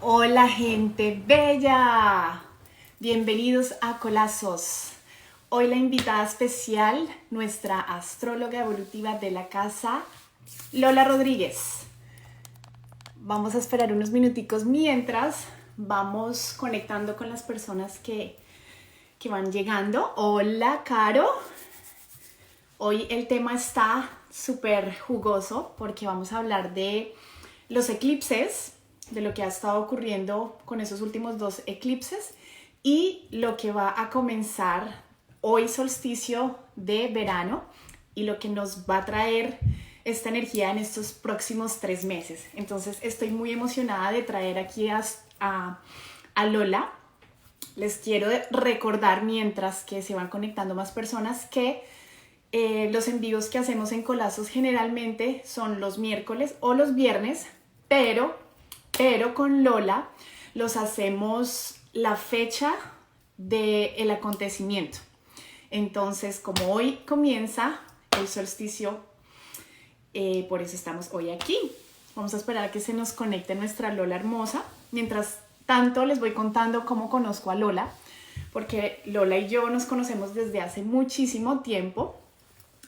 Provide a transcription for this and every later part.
Hola gente bella, bienvenidos a Colazos. Hoy la invitada especial, nuestra astróloga evolutiva de la casa, Lola Rodríguez. Vamos a esperar unos minuticos mientras vamos conectando con las personas que van llegando. Hola Caro, hoy el tema está súper jugoso porque vamos a hablar de los eclipses, de lo que ha estado ocurriendo con esos últimos dos eclipses y lo que va a comenzar hoy solsticio de verano y lo que nos va a traer esta energía en estos próximos 3 meses. Entonces estoy muy emocionada de traer aquí a Lola. Les quiero recordar, mientras que se van conectando más personas, que los envíos que hacemos en Colazos generalmente son los miércoles o los viernes, pero con Lola los hacemos la fecha del acontecimiento. Entonces, como hoy comienza el solsticio, por eso estamos hoy aquí. Vamos a esperar a que se nos conecte nuestra Lola hermosa. Mientras tanto, les voy contando cómo conozco a Lola, porque Lola y yo nos conocemos desde hace muchísimo tiempo.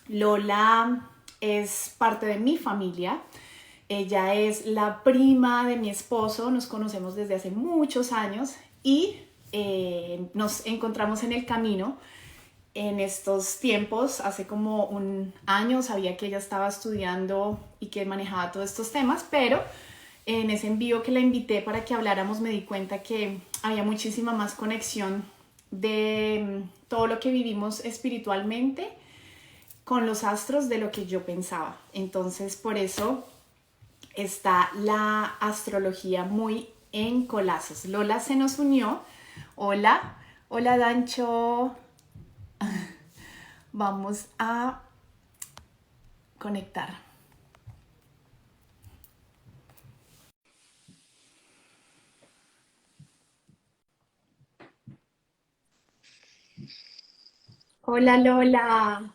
Lola es parte de mi familia. Ella es la prima de mi esposo, nos conocemos desde hace muchos años y nos encontramos en el camino en estos tiempos. Hace como un año sabía que ella estaba estudiando y que manejaba todos estos temas, pero en ese envío que la invité para que habláramos me di cuenta que había muchísima más conexión de todo lo que vivimos espiritualmente con los astros de lo que yo pensaba. Entonces, por eso está la astrología muy en Colazos. Lola se nos unió. Hola, hola Dancho. Vamos a conectar. Hola Lola,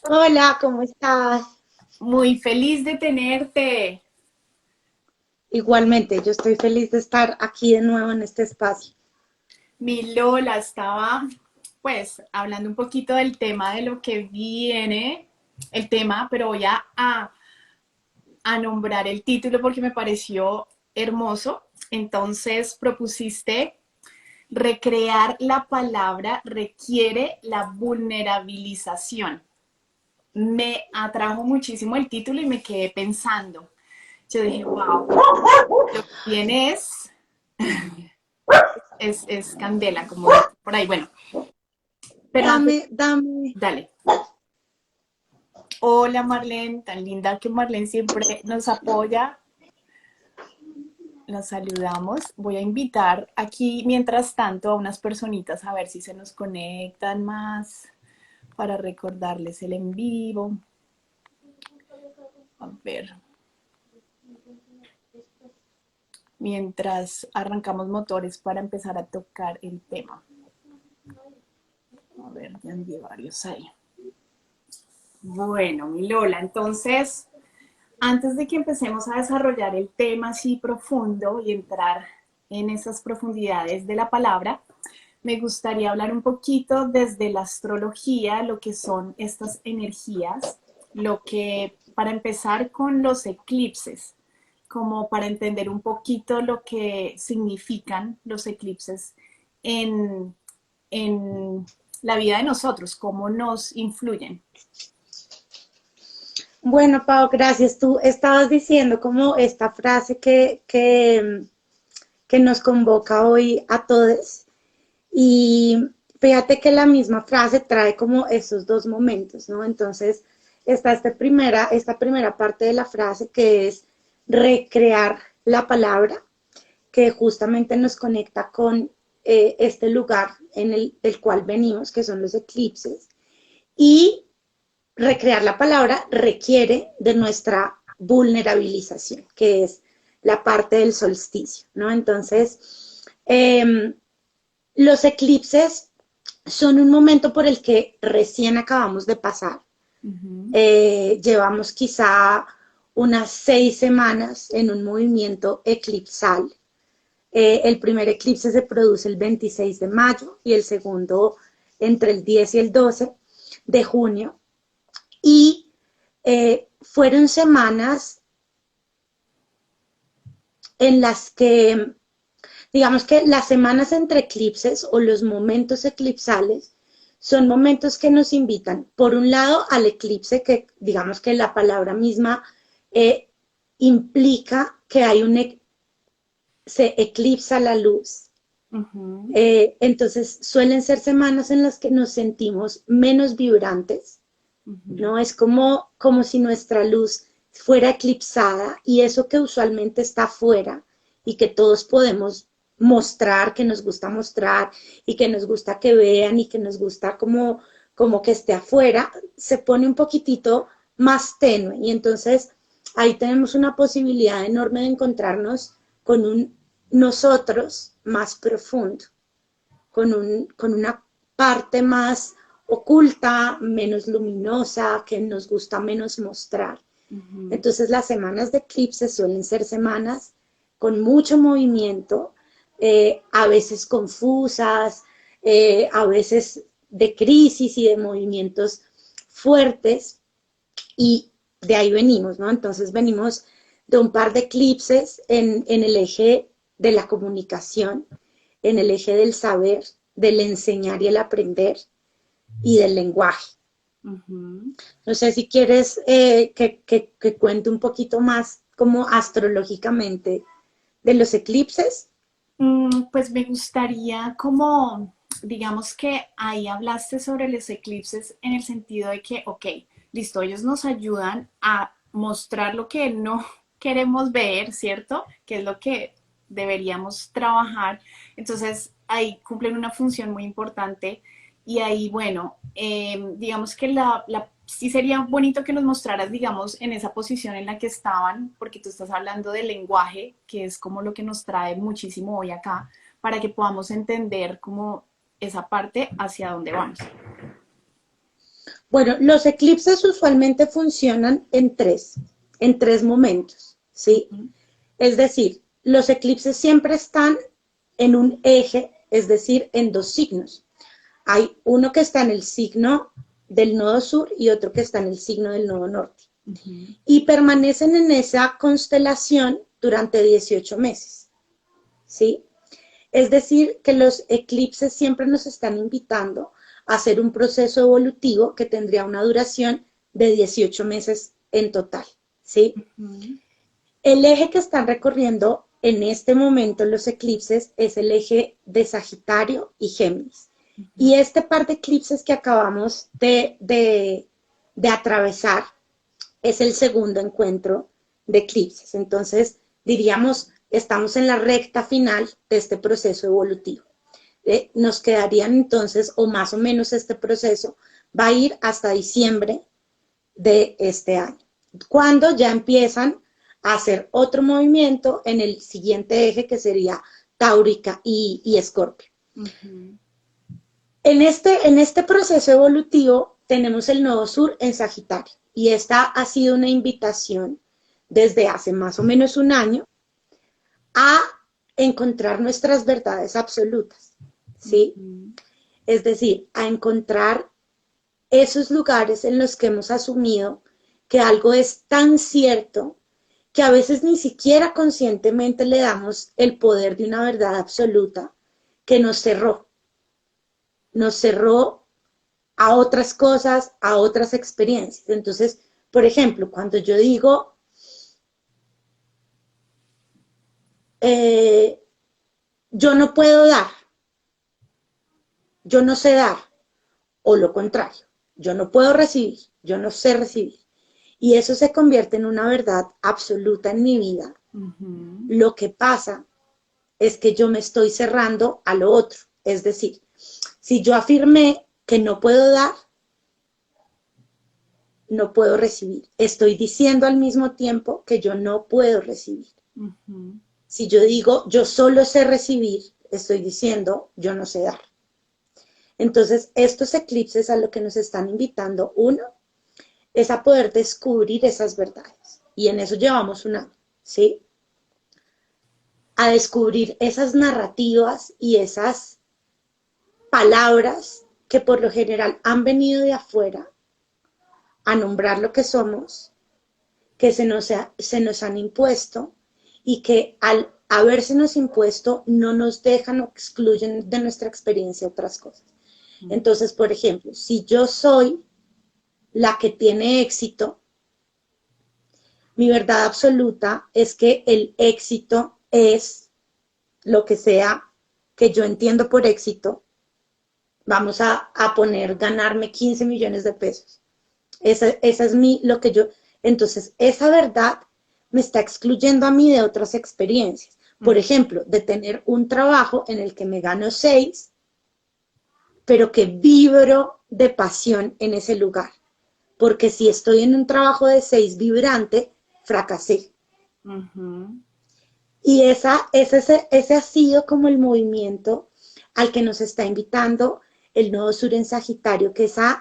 Hola, ¿cómo estás? muy feliz de tenerte. Igualmente, yo estoy feliz de estar aquí de nuevo en este espacio. Mi Lola estaba pues hablando un poquito del tema de lo que viene, el tema, pero voy a nombrar el título porque me pareció hermoso. Entonces propusiste: recrear la palabra requiere la vulnerabilización. Me atrajo muchísimo el título y me quedé pensando. Yo dije, wow, lo que viene es candela, como por ahí. Bueno, pero antes, Dame. dale. Hola Marlene, tan linda que Marlene siempre nos apoya. Las saludamos. Voy a invitar aquí, mientras tanto, a unas personitas a ver si se nos conectan más para recordarles el en vivo. A ver, mientras arrancamos motores para empezar a tocar el tema. A ver, ya envié varios ahí. Bueno, mi Lola, entonces, antes de que empecemos a desarrollar el tema así profundo y entrar en esas profundidades de la palabra, me gustaría hablar un poquito desde la astrología, lo que son estas energías, lo que, para empezar con los eclipses, como para entender un poquito lo que significan los eclipses en, en la vida de nosotros, cómo nos influyen. Bueno, Pau, gracias. Tú estabas diciendo como esta frase que nos convoca hoy a todos. Y fíjate que la misma frase trae como esos dos momentos, ¿no? Entonces, está esta primera parte de la frase que es recrear la palabra, que justamente nos conecta con este lugar en el cual venimos, que son los eclipses, y recrear la palabra requiere de nuestra vulnerabilización, que es la parte del solsticio, ¿no? Entonces, los eclipses son un momento por el que recién acabamos de pasar. Uh -huh. Llevamos quizá unas 6 semanas en un movimiento eclipsal, El primer eclipse se produce el 26 de mayo y el segundo entre el 10 y el 12 de junio. Y fueron semanas en las que, digamos que las semanas entre eclipses o los momentos eclipsales son momentos que nos invitan, por un lado, al eclipse, que digamos que la palabra misma implica que hay se eclipsa la luz. Entonces suelen ser semanas en las que nos sentimos menos vibrantes, ¿no? Es como si nuestra luz fuera eclipsada y eso que usualmente está afuera y que todos podemos mostrar, que nos gusta mostrar y que nos gusta que vean y que nos gusta como que esté afuera, se pone un poquitito más tenue y entonces ahí tenemos una posibilidad enorme de encontrarnos con un nosotros más profundo, con una parte más oculta, menos luminosa, que nos gusta menos mostrar. Entonces las semanas de eclipse suelen ser semanas con mucho movimiento, a veces confusas, a veces de crisis y de movimientos fuertes, y de ahí venimos, ¿no? Entonces venimos de un par de eclipses en el eje de la comunicación, en el eje del saber, del enseñar y el aprender y del lenguaje. No sé si quieres que cuente un poquito más como astrológicamente de los eclipses. Pues me gustaría como, digamos que ahí hablaste sobre los eclipses en el sentido de que, ok, listo, ellos nos ayudan a mostrar lo que no queremos ver, ¿cierto? Que es lo que deberíamos trabajar. Entonces, ahí cumplen una función muy importante y ahí, bueno, digamos que sí sería bonito que nos mostraras, digamos, en esa posición en la que estaban, porque tú estás hablando del lenguaje, que es como lo que nos trae muchísimo hoy acá, para que podamos entender como esa parte hacia dónde vamos. Bueno, los eclipses usualmente funcionan en tres momentos, ¿sí? Es decir, los eclipses siempre están en un eje, es decir, en dos signos. Hay uno que está en el signo del nodo sur y otro que está en el signo del nodo norte. Y permanecen en esa constelación durante 18 meses, ¿sí? Es decir, que los eclipses siempre nos están invitando a hacer un proceso evolutivo que tendría una duración de 18 meses en total, ¿sí? El eje que están recorriendo en este momento los eclipses es el eje de Sagitario y Géminis. Y este par de eclipses que acabamos de atravesar es el segundo encuentro de eclipses. Entonces, diríamos, estamos en la recta final de este proceso evolutivo. Nos quedarían entonces, o más o menos este proceso va a ir hasta diciembre de este año, cuando ya empiezan a hacer otro movimiento en el siguiente eje que sería Taurica y Escorpio. En este proceso evolutivo tenemos el nodo sur en Sagitario y esta ha sido una invitación desde hace más o menos un año a encontrar nuestras verdades absolutas, ¿sí? Es decir, a encontrar esos lugares en los que hemos asumido que algo es tan cierto que a veces ni siquiera conscientemente le damos el poder de una verdad absoluta que nos cerró a otras cosas, a otras experiencias. Entonces, por ejemplo, cuando yo digo, yo no puedo dar, yo no sé dar, o lo contrario, yo no puedo recibir, yo no sé recibir. Y eso se convierte en una verdad absoluta en mi vida. Lo que pasa es que yo me estoy cerrando a lo otro. Es decir, si yo afirmé que no puedo dar, no puedo recibir. Estoy diciendo al mismo tiempo que yo no puedo recibir. Si yo digo yo solo sé recibir, estoy diciendo yo no sé dar. Entonces, estos eclipses a lo que nos están invitando, uno, es a poder descubrir esas verdades. Y en eso llevamos un año, ¿sí? a descubrir esas narrativas y esas palabras que por lo general han venido de afuera a nombrar lo que somos, que se nos han impuesto y que al habérsenos impuesto no nos dejan o excluyen de nuestra experiencia otras cosas. Entonces, por ejemplo, si yo soy la que tiene éxito, mi verdad absoluta es que el éxito es lo que sea que yo entiendo por éxito. Vamos a poner ganarme 15 millones de pesos. Esa es lo que yo, entonces esa verdad me está excluyendo a mí de otras experiencias. Por ejemplo, de tener un trabajo en el que me gano 6, pero que vibro de pasión en ese lugar. Porque si estoy en un trabajo de 6 vibrante, fracasé. Y ese ha sido como el movimiento al que nos está invitando el Nodo Sur en Sagitario, que es a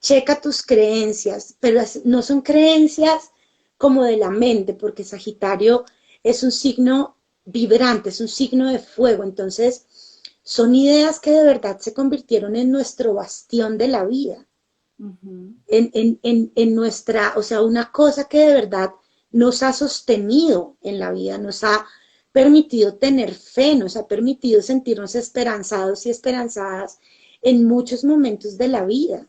checa tus creencias, pero no son creencias como de la mente, porque Sagitario es un signo vibrante, es un signo de fuego, entonces son ideas que de verdad se convirtieron en nuestro bastión de la vida, en nuestra, o sea, una cosa que de verdad nos ha sostenido en la vida, nos ha permitido tener fe, nos ha permitido sentirnos esperanzados y esperanzadas en muchos momentos de la vida.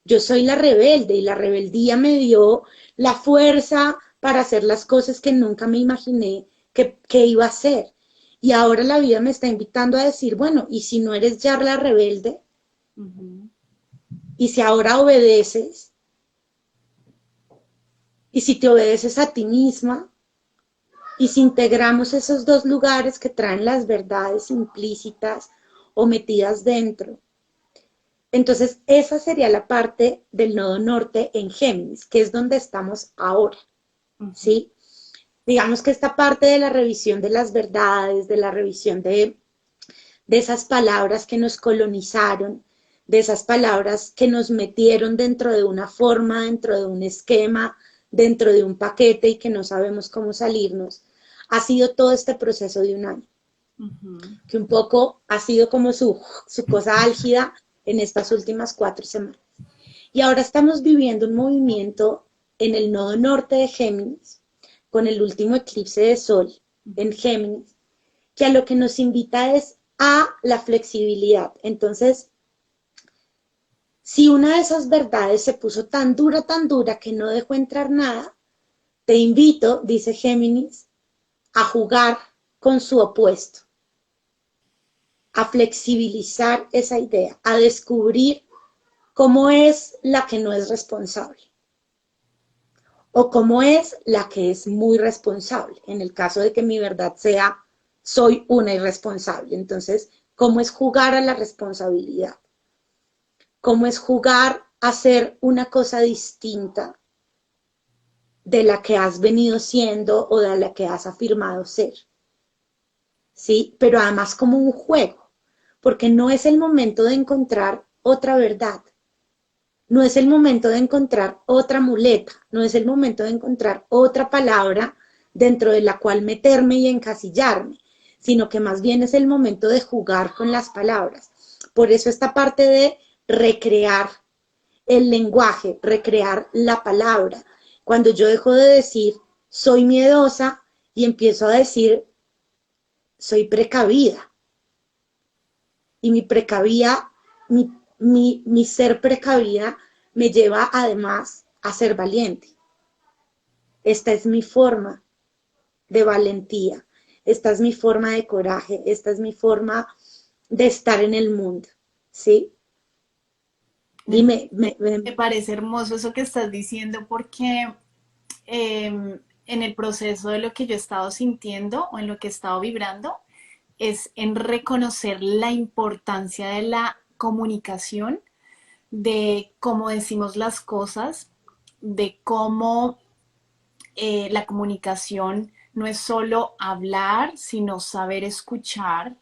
Yo soy la rebelde y la rebeldía me dio la fuerza para hacer las cosas que nunca me imaginé que iba a hacer. Y ahora la vida me está invitando a decir, bueno, ¿y si no eres ya la rebelde? ¿Y si ahora obedeces? ¿Y si te obedeces a ti misma? ¿Y si integramos esos dos lugares que traen las verdades implícitas o metidas dentro? Entonces, esa sería la parte del nodo norte en Géminis, que es donde estamos ahora, ¿sí? Digamos que esta parte de la revisión de las verdades, de la revisión de esas palabras que nos colonizaron, de esas palabras que nos metieron dentro de una forma, dentro de un esquema, dentro de un paquete y que no sabemos cómo salirnos, ha sido todo este proceso de un año, que un poco ha sido como su cosa álgida en estas últimas 4 semanas. Y ahora estamos viviendo un movimiento en el nodo norte de Géminis, con el último eclipse de Sol en Géminis, que a lo que nos invita es a la flexibilidad. Entonces, si una de esas verdades se puso tan dura que no dejó entrar nada, te invito, dice Géminis, a jugar con su opuesto, a flexibilizar esa idea, a descubrir cómo es la que no es responsable o cómo es la que es muy responsable, en el caso de que mi verdad sea soy una irresponsable. Entonces, ¿cómo es jugar a la responsabilidad? ¿Cómo es jugar a hacer una cosa distinta de la que has venido siendo o de la que has afirmado ser? ¿Sí? Pero además como un juego, porque no es el momento de encontrar otra verdad. No es el momento de encontrar otra muleta, no es el momento de encontrar otra palabra dentro de la cual meterme y encasillarme, sino que más bien es el momento de jugar con las palabras. Por eso esta parte de recrear el lenguaje, recrear la palabra. Cuando yo dejo de decir soy miedosa y empiezo a decir soy precavida. Y mi ser precavida me lleva además a ser valiente. Esta es mi forma de valentía, esta es mi forma de coraje, esta es mi forma de estar en el mundo, ¿sí? Dime, Me parece hermoso eso que estás diciendo porque en el proceso de lo que yo he estado sintiendo o en lo que he estado vibrando es en reconocer la importancia de la comunicación, de cómo decimos las cosas, de cómo la comunicación no es solo hablar, sino saber escuchar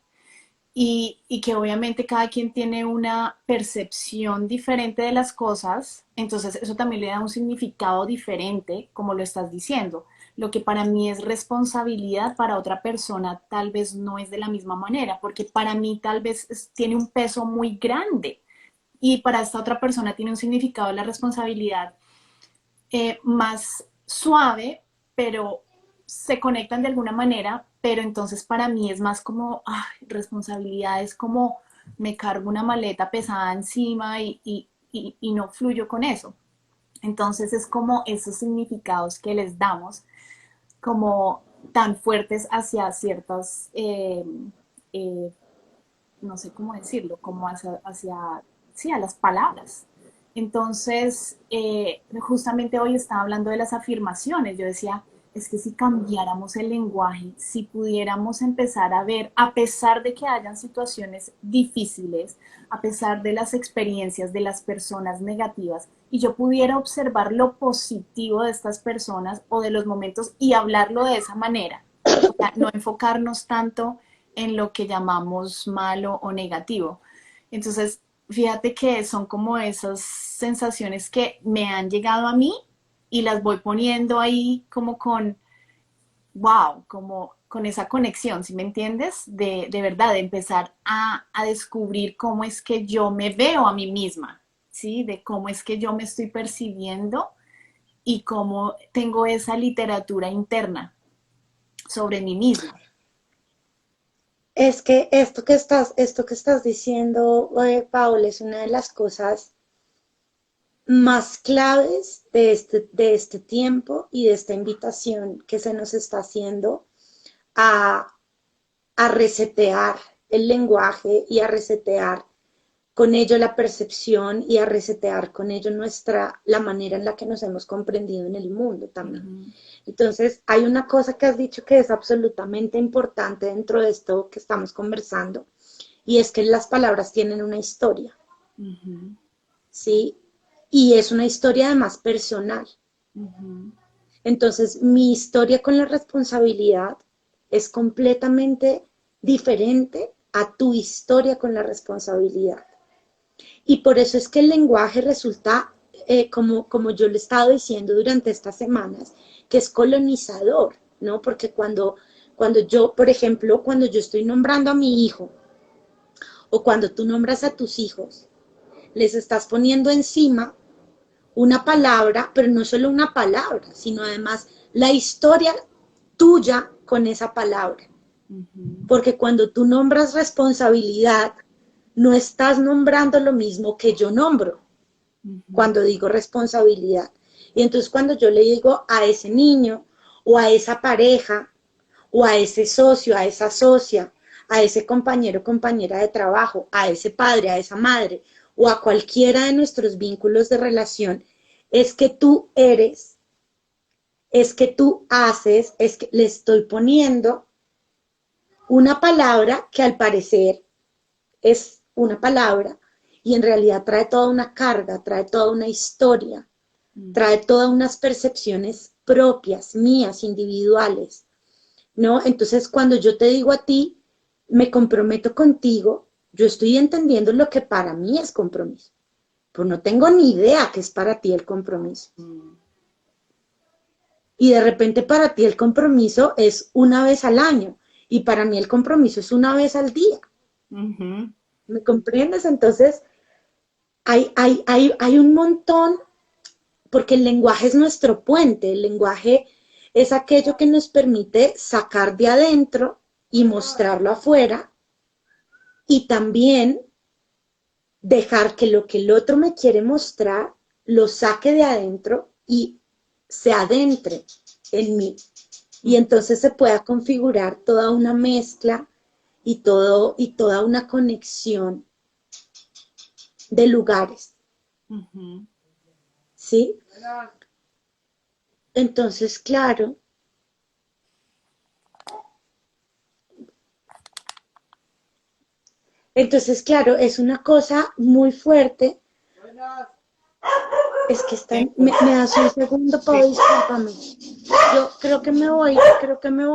y que obviamente cada quien tiene una percepción diferente de las cosas, entonces eso también le da un significado diferente, como lo estás diciendo. lo que para mí es responsabilidad, para otra persona tal vez no es de la misma manera, porque para mí tal vez tiene un peso muy grande y para esta otra persona tiene un significado de la responsabilidad más suave, pero se conectan de alguna manera, pero entonces para mí es más como responsabilidad, es como me cargo una maleta pesada encima y no fluyo con eso. Entonces es como esos significados que les damos como tan fuertes hacia ciertas, eh, no sé cómo decirlo, como sí, a las palabras. Entonces, justamente hoy estaba hablando de las afirmaciones. Yo decía, es que si cambiáramos el lenguaje, si pudiéramos empezar a ver, a pesar de que hayan situaciones difíciles, a pesar de las experiencias de las personas negativas, y yo pudiera observar lo positivo de estas personas o de los momentos y hablarlo de esa manera, o sea, no enfocarnos tanto en lo que llamamos malo o negativo. Entonces, fíjate que son como esas sensaciones que me han llegado a mí y las voy poniendo ahí como con, wow, como con esa conexión, ¿sí me entiendes? De verdad, de empezar a descubrir cómo es que yo me veo a mí misma, ¿sí? De cómo es que yo me estoy percibiendo y cómo tengo esa literatura interna sobre mí misma. Es que esto que estás diciendo, Paul, es una de las cosas más claves de este tiempo y de esta invitación que se nos está haciendo a, a resetear el lenguaje y a resetear con ello la percepción y a resetear con ello la manera en la que nos hemos comprendido en el mundo también. Uh-huh. Entonces, hay una cosa que has dicho que es absolutamente importante dentro de esto que estamos conversando, y es que las palabras tienen una historia, Uh-huh. ¿sí? Y es una historia además personal. Uh-huh. Entonces, mi historia con la responsabilidad es completamente diferente a tu historia con la responsabilidad. Y por eso es que el lenguaje resulta, como yo le he estado diciendo durante estas semanas, que es colonizador, ¿no? Porque cuando yo, por ejemplo, cuando yo estoy nombrando a mi hijo o cuando tú nombras a tus hijos, les estás poniendo encima una palabra, pero no solo una palabra, sino además la historia tuya con esa palabra. Uh-huh. Porque cuando tú nombras responsabilidad, no estás nombrando lo mismo que yo nombro Uh-huh. cuando digo responsabilidad. Y entonces cuando yo le digo a ese niño o a esa pareja o a ese socio, a esa socia, a ese compañero o compañera de trabajo, a ese padre, a esa madre o a cualquiera de nuestros vínculos de relación, es que tú eres, es que tú haces, es que le estoy poniendo una palabra que al parecer es una palabra y en realidad trae toda una carga, trae toda una historia, trae todas unas percepciones propias, mías, individuales, ¿no? Entonces, cuando yo te digo a ti, me comprometo contigo, yo estoy entendiendo lo que para mí es compromiso. Pues no tengo ni idea qué es para ti el compromiso. Uh-huh. Y de repente para ti el compromiso es una vez al año y para mí el compromiso es una vez al día. Uh-huh. ¿Me comprendes? Entonces, hay un montón, porque el lenguaje es nuestro puente, el lenguaje es aquello que nos permite sacar de adentro y mostrarlo afuera y también dejar que lo que el otro me quiere mostrar lo saque de adentro y se adentre en mí. Y entonces se pueda configurar toda una mezcla y toda una conexión de lugares, Uh-huh. ¿sí? Entonces, claro, es una cosa muy fuerte. Es que me das un segundo, Pau, discúlpame. Yo creo que me voy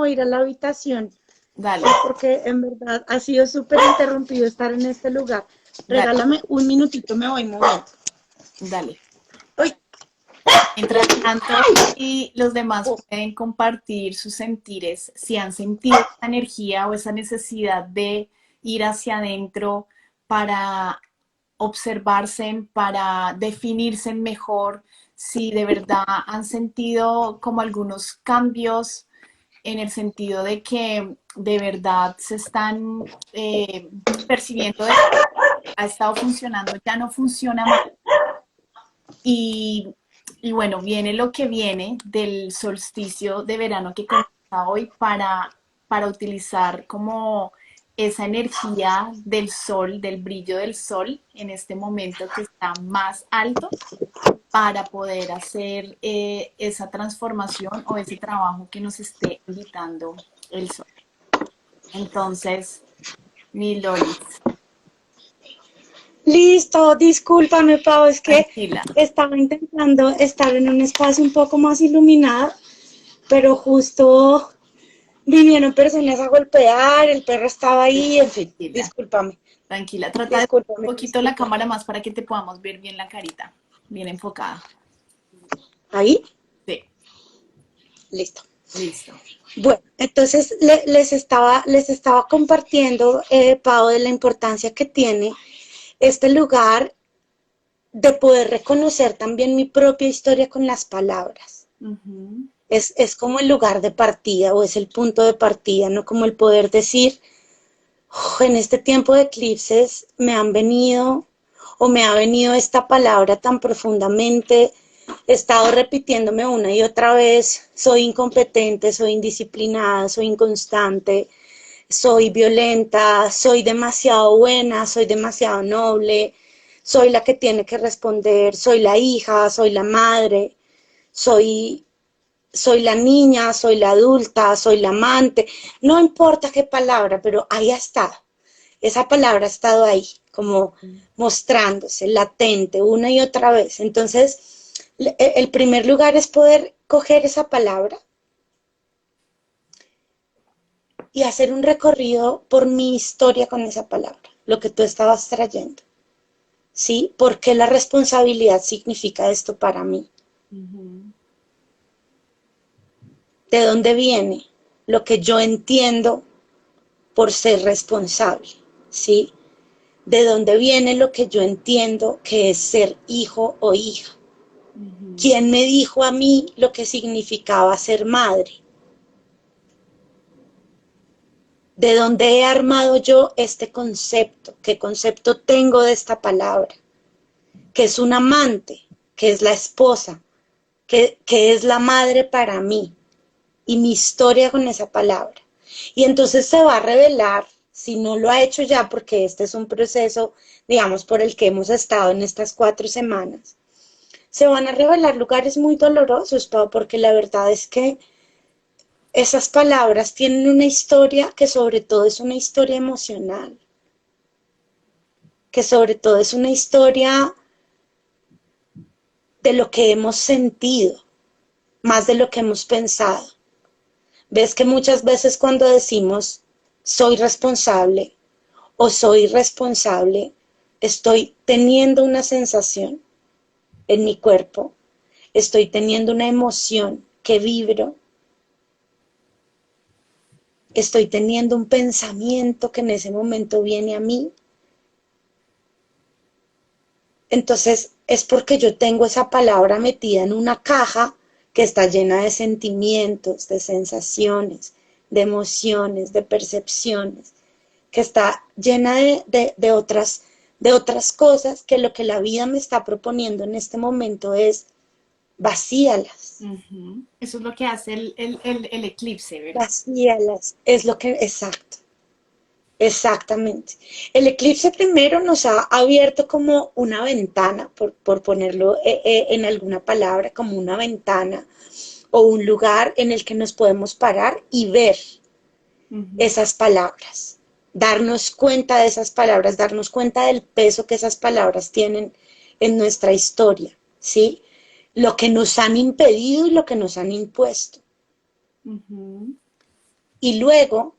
a ir a la habitación, Dale, porque en verdad ha sido súper interrumpido estar en este lugar. dale, Regálame un minutito, me voy moviendo. dale. Uy. Mientras tanto, y los demás pueden compartir sus sentires, si han sentido esa energía o esa necesidad de ir hacia adentro para observarse, para definirse mejor, si de verdad han sentido como algunos cambios en el sentido de que de verdad se están percibiendo de que ha estado funcionando, ya no funciona más. Y, y bueno, viene lo que viene del solsticio de verano que comienza hoy para utilizar como esa energía del sol, del brillo del sol en este momento que está más alto para poder hacer esa transformación o ese trabajo que nos esté invitando el sol. Entonces, mi Lolis, Listo, discúlpame, Pau, es que tranquila. estaba intentando estar en un espacio un poco más iluminado, pero justo vinieron personas a golpear, el perro estaba ahí, en fin, Tranquila. discúlpame, Tranquila, trata de un discúlpame, poquito la discúlpame. cámara más para que te podamos ver bien la carita, bien enfocada. ¿Ahí? Sí, Listo. listo. Bueno, entonces les estaba compartiendo, Pau, de la importancia que tiene este lugar de poder reconocer también mi propia historia con las palabras. Ujú. Es como el lugar de partida o es el punto de partida, ¿no? Como el poder decir, "Oh, en este tiempo de eclipses me han venido o me ha venido esta palabra tan profundamente, he estado repitiéndome una y otra vez, soy incompetente, soy indisciplinada, soy inconstante, soy violenta, soy demasiado buena, soy demasiado noble, soy la que tiene que responder, soy la hija, soy la madre, soy, soy la niña, soy la adulta, soy la amante, no importa qué palabra, pero ahí ha estado. Esa palabra ha estado ahí, como mostrándose, latente, una y otra vez. Entonces, el primer lugar es poder coger esa palabra y hacer un recorrido por mi historia con esa palabra, lo que tú estabas trayendo, ¿sí? ¿Por qué la responsabilidad significa esto para mí? Ujú. ¿De dónde viene lo que yo entiendo por ser responsable? ¿Sí? ¿De dónde viene lo que yo entiendo que es ser hijo o hija? Ujú. ¿Quién me dijo a mí lo que significaba ser madre? ¿De dónde he armado yo este concepto? ¿Qué concepto tengo de esta palabra? ¿Qué es un amante? ¿Qué es la esposa? ¿Qué es la madre para mí? Y mi historia con esa palabra. Y entonces se va a revelar, si no lo ha hecho ya, porque este es un proceso, digamos, por el que hemos estado en estas 4 semanas, se van a revelar lugares muy dolorosos, Pau, porque la verdad es que esas palabras tienen una historia que sobre todo es una historia emocional, que sobre todo es una historia de lo que hemos sentido, más de lo que hemos pensado. Ves que muchas veces cuando decimos soy responsable o soy responsable, estoy teniendo una sensación en mi cuerpo, estoy teniendo una emoción que vibro, estoy teniendo un pensamiento que en ese momento viene a mí. Entonces es porque yo tengo esa palabra metida en una caja que está llena de sentimientos, de sensaciones, de emociones, de percepciones, que está llena de otras cosas que lo que la vida me está proponiendo en este momento es vacíalas, Ujú. Eso es lo que hace el eclipse, ¿verdad? vacíalas, es lo que, exacto. Exactamente. El eclipse primero nos ha abierto como una ventana, por ponerlo en alguna palabra, como una ventana o un lugar en el que nos podemos parar y ver Ujú. esas palabras, darnos cuenta de esas palabras, darnos cuenta del peso que esas palabras tienen en nuestra historia, ¿sí? Lo que nos han impedido y lo que nos han impuesto. Ujú. Y luego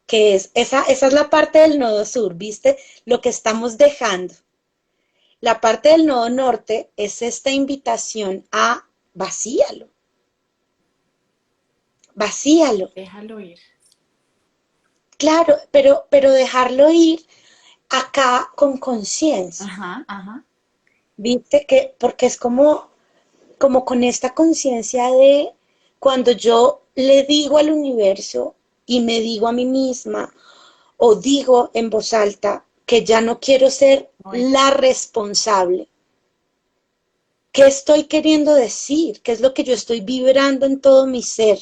que esa es la parte del nodo sur, ¿viste? Lo que estamos dejando. La parte del nodo norte es esta invitación a vacíalo, vacíalo. Déjalo ir. Claro, pero dejarlo ir acá con conciencia. Ajá, ajá. Viste que, porque es como con esta conciencia de cuando yo le digo al universo y me digo a mí misma o digo en voz alta que ya no quiero ser No es- la responsable. ¿Qué estoy queriendo decir? ¿Qué es lo que yo estoy vibrando en todo mi ser?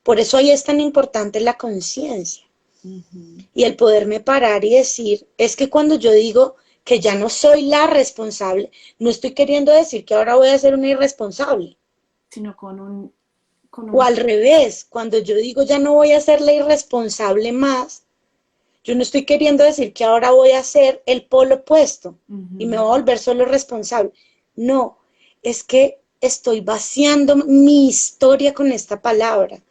Por eso ahí es tan importante la conciencia Ujú. y el poderme parar y decir, es que cuando yo digo que ya no soy la responsable, no estoy queriendo decir que ahora voy a ser una irresponsable. Sino con O un, al revés, cuando yo digo ya no voy a ser la irresponsable más, yo no estoy queriendo decir que ahora voy a ser el polo opuesto y me ujú, voy a volver solo responsable. No, es que estoy vaciando mi historia con esta palabra.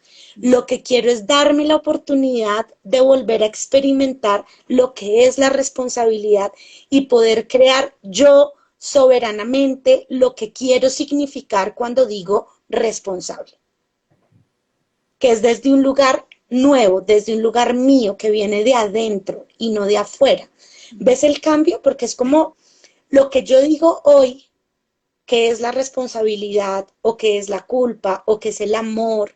Lo que quiero es darme la oportunidad de volver a experimentar lo que es la responsabilidad y poder crear yo soberanamente lo que quiero significar cuando digo responsable, que es desde un lugar nuevo, desde un lugar mío, que viene de adentro y no de afuera. ¿Ves el cambio? Porque es como lo que yo digo hoy, que es la responsabilidad, o que es la culpa, o que es el amor,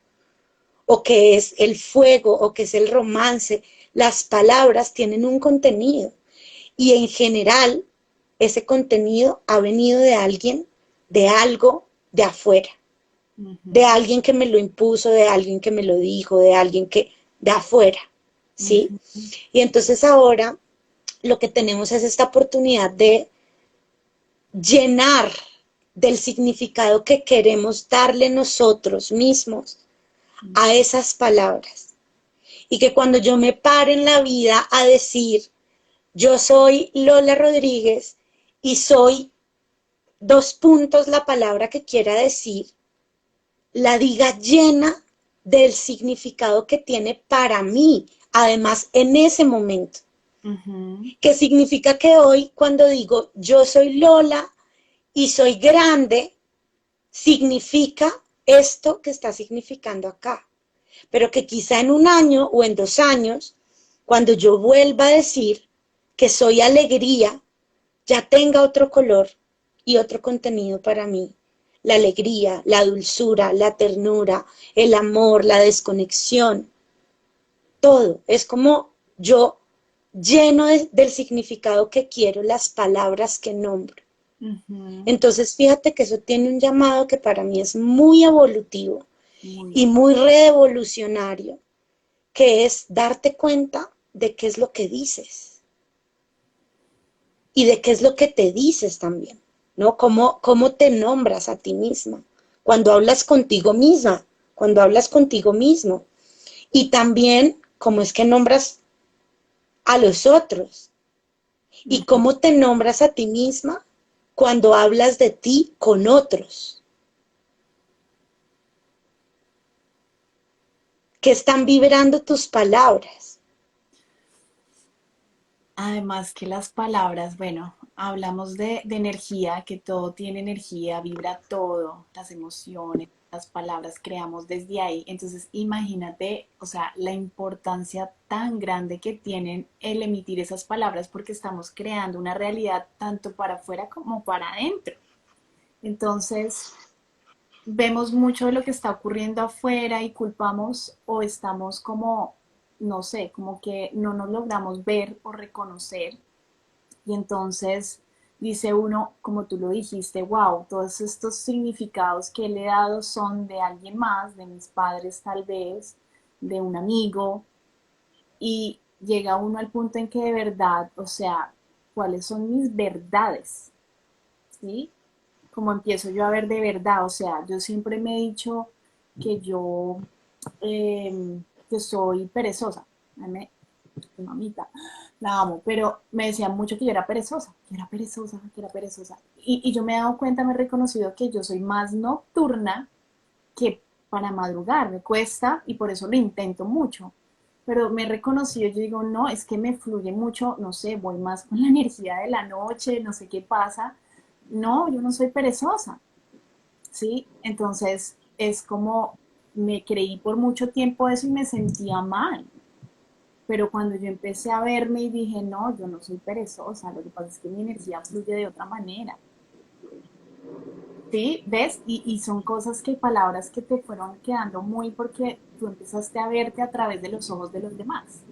o que es el fuego, o que es el romance. Las palabras tienen un contenido y en general ese contenido ha venido de alguien, de algo de afuera, de ujú, alguien que me lo impuso, de alguien que me lo dijo, de alguien que de afuera, ¿sí? ujú, Y entonces ahora lo que tenemos es esta oportunidad de llenar del significado que queremos darle nosotros mismos a ujú. esas palabras. Y que cuando yo me pare en la vida a decir, yo soy Lola Rodríguez y soy dos puntos la palabra que quiera decir, la diga llena del significado que tiene para mí, además en ese momento. Ujú, Que significa que hoy cuando digo yo soy Lola y soy grande, significa esto que está significando acá. Pero que quizá en un año o en 2 años, cuando yo vuelva a decir que soy alegría, ya tenga otro color y otro contenido para mí. La alegría, la dulzura, la ternura, el amor, la desconexión, todo. Es como yo lleno del significado que quiero, las palabras que nombro. ujú. Entonces, fíjate que eso tiene un llamado que para mí es muy evolutivo Muy y muy revolucionario, que es darte cuenta de qué es lo que dices y de qué es lo que te dices también, ¿no? ¿Cómo te nombras a ti misma? Cuando hablas contigo misma, cuando hablas contigo mismo. Y también cómo es que nombras a los otros y ujú. cómo te nombras a ti misma cuando hablas de ti con otros, que están vibrando tus palabras. Además que las palabras, bueno, hablamos de energía, que todo tiene energía, vibra todo, las emociones, las palabras creamos desde ahí. Entonces, imagínate, o sea, la importancia tan grande que tienen el emitir esas palabras porque estamos creando una realidad tanto para afuera como para adentro. Entonces, vemos mucho de lo que está ocurriendo afuera y culpamos o estamos como, no sé, como que no nos logramos ver o reconocer y entonces dice uno, como tú lo dijiste, wow, todos estos significados que le he dado son de alguien más, de mis padres tal vez, de un amigo, y llega uno al punto en que de verdad, o sea, ¿cuáles son mis verdades? ¿Sí? Como empiezo yo a ver de verdad, o sea, yo siempre me he dicho que que soy perezosa. Mi mamita, la amo, pero me decían mucho que yo era perezosa, que era perezosa, que era perezosa. Y yo me he dado cuenta, me he reconocido que yo soy más nocturna que para madrugar, me cuesta y por eso lo intento mucho. Pero me he reconocido, yo digo, no, es que me fluye mucho, no sé, voy más con la energía de la noche, no sé qué pasa. No, yo no soy perezosa. ¿sí? Entonces es como me creí por mucho tiempo eso y me sentía mal. Pero cuando yo empecé a verme y dije, no, yo no soy perezosa, lo que pasa es que mi energía fluye de otra manera. ¿Sí? ¿Ves? Y son cosas que, palabras que te fueron quedando muy porque tú empezaste a verte a través de los ojos de los demás.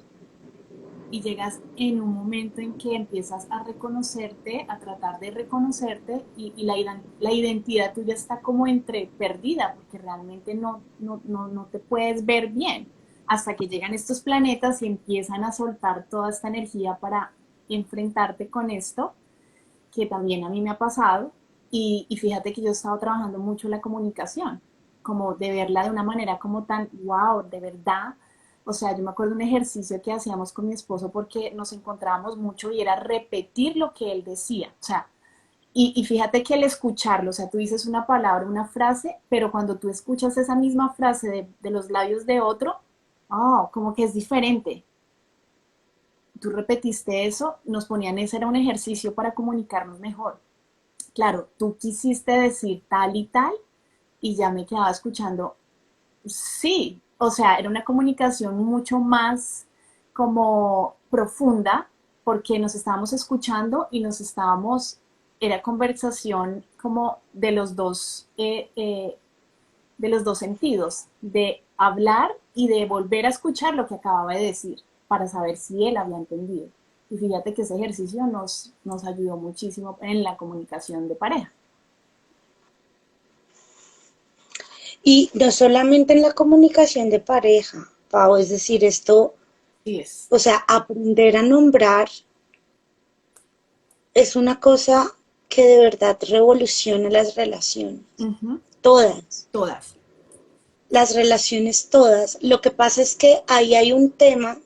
Y llegas en un momento en que empiezas a reconocerte, a tratar de reconocerte y la identidad tuya está como entre perdida porque realmente no te puedes ver bien hasta que llegan estos planetas y empiezan a soltar toda esta energía para enfrentarte con esto, que también a mí me ha pasado. Y fíjate que yo he estado trabajando mucho la comunicación, como de verla de una manera como tan, wow, de verdad. O sea, yo me acuerdo de un ejercicio que hacíamos con mi esposo porque nos encontrábamos mucho y era repetir lo que él decía. O sea, y fíjate que el escucharlo, o sea, tú dices una palabra, una frase, pero cuando tú escuchas esa misma frase de los labios de otro, oh, como que es diferente. Tú repetiste eso, nos ponían, ese era un ejercicio para comunicarnos mejor. Claro, tú quisiste decir tal y tal y ya me quedaba escuchando, sí, o sea, era una comunicación mucho más como profunda porque nos estábamos escuchando y nos estábamos, era conversación como de los dos sentidos, de hablar y de volver a escuchar lo que acababa de decir para saber si él había entendido. Y fíjate que ese ejercicio nos ayudó muchísimo en la comunicación de pareja. Y no solamente en la comunicación de pareja, Pau, es decir, esto, Sí es. o sea, aprender a nombrar es una cosa que de verdad revoluciona las relaciones, Ujú. todas, Todas. las relaciones todas. Lo que pasa es que ahí hay un tema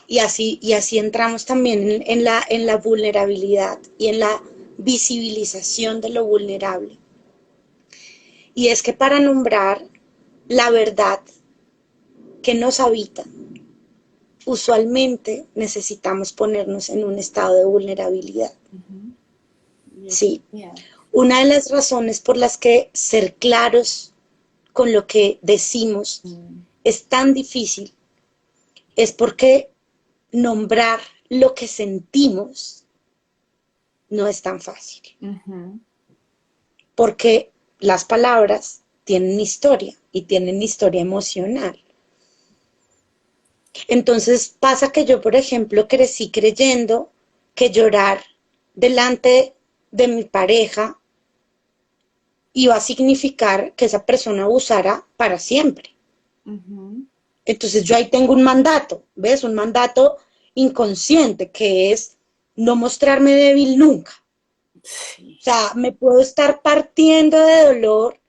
y así entramos también en la vulnerabilidad y en la visibilización de lo vulnerable. Y es que para nombrar la verdad que nos habita, usualmente necesitamos ponernos en un estado de vulnerabilidad. Ujú. Y eso Sí, es miedo. una de las razones por las que ser claros con lo que decimos Mm. es tan difícil es porque nombrar lo que sentimos no es tan fácil. Ujú. Porque las palabras tienen historia y tienen historia emocional. Entonces pasa que yo, por ejemplo, crecí creyendo que llorar delante de mi pareja iba a significar que esa persona abusara para siempre. Ujú. Entonces yo ahí tengo un mandato, ¿ves? Un mandato inconsciente que es no mostrarme débil nunca. Sí. O sea, me puedo estar partiendo de dolor,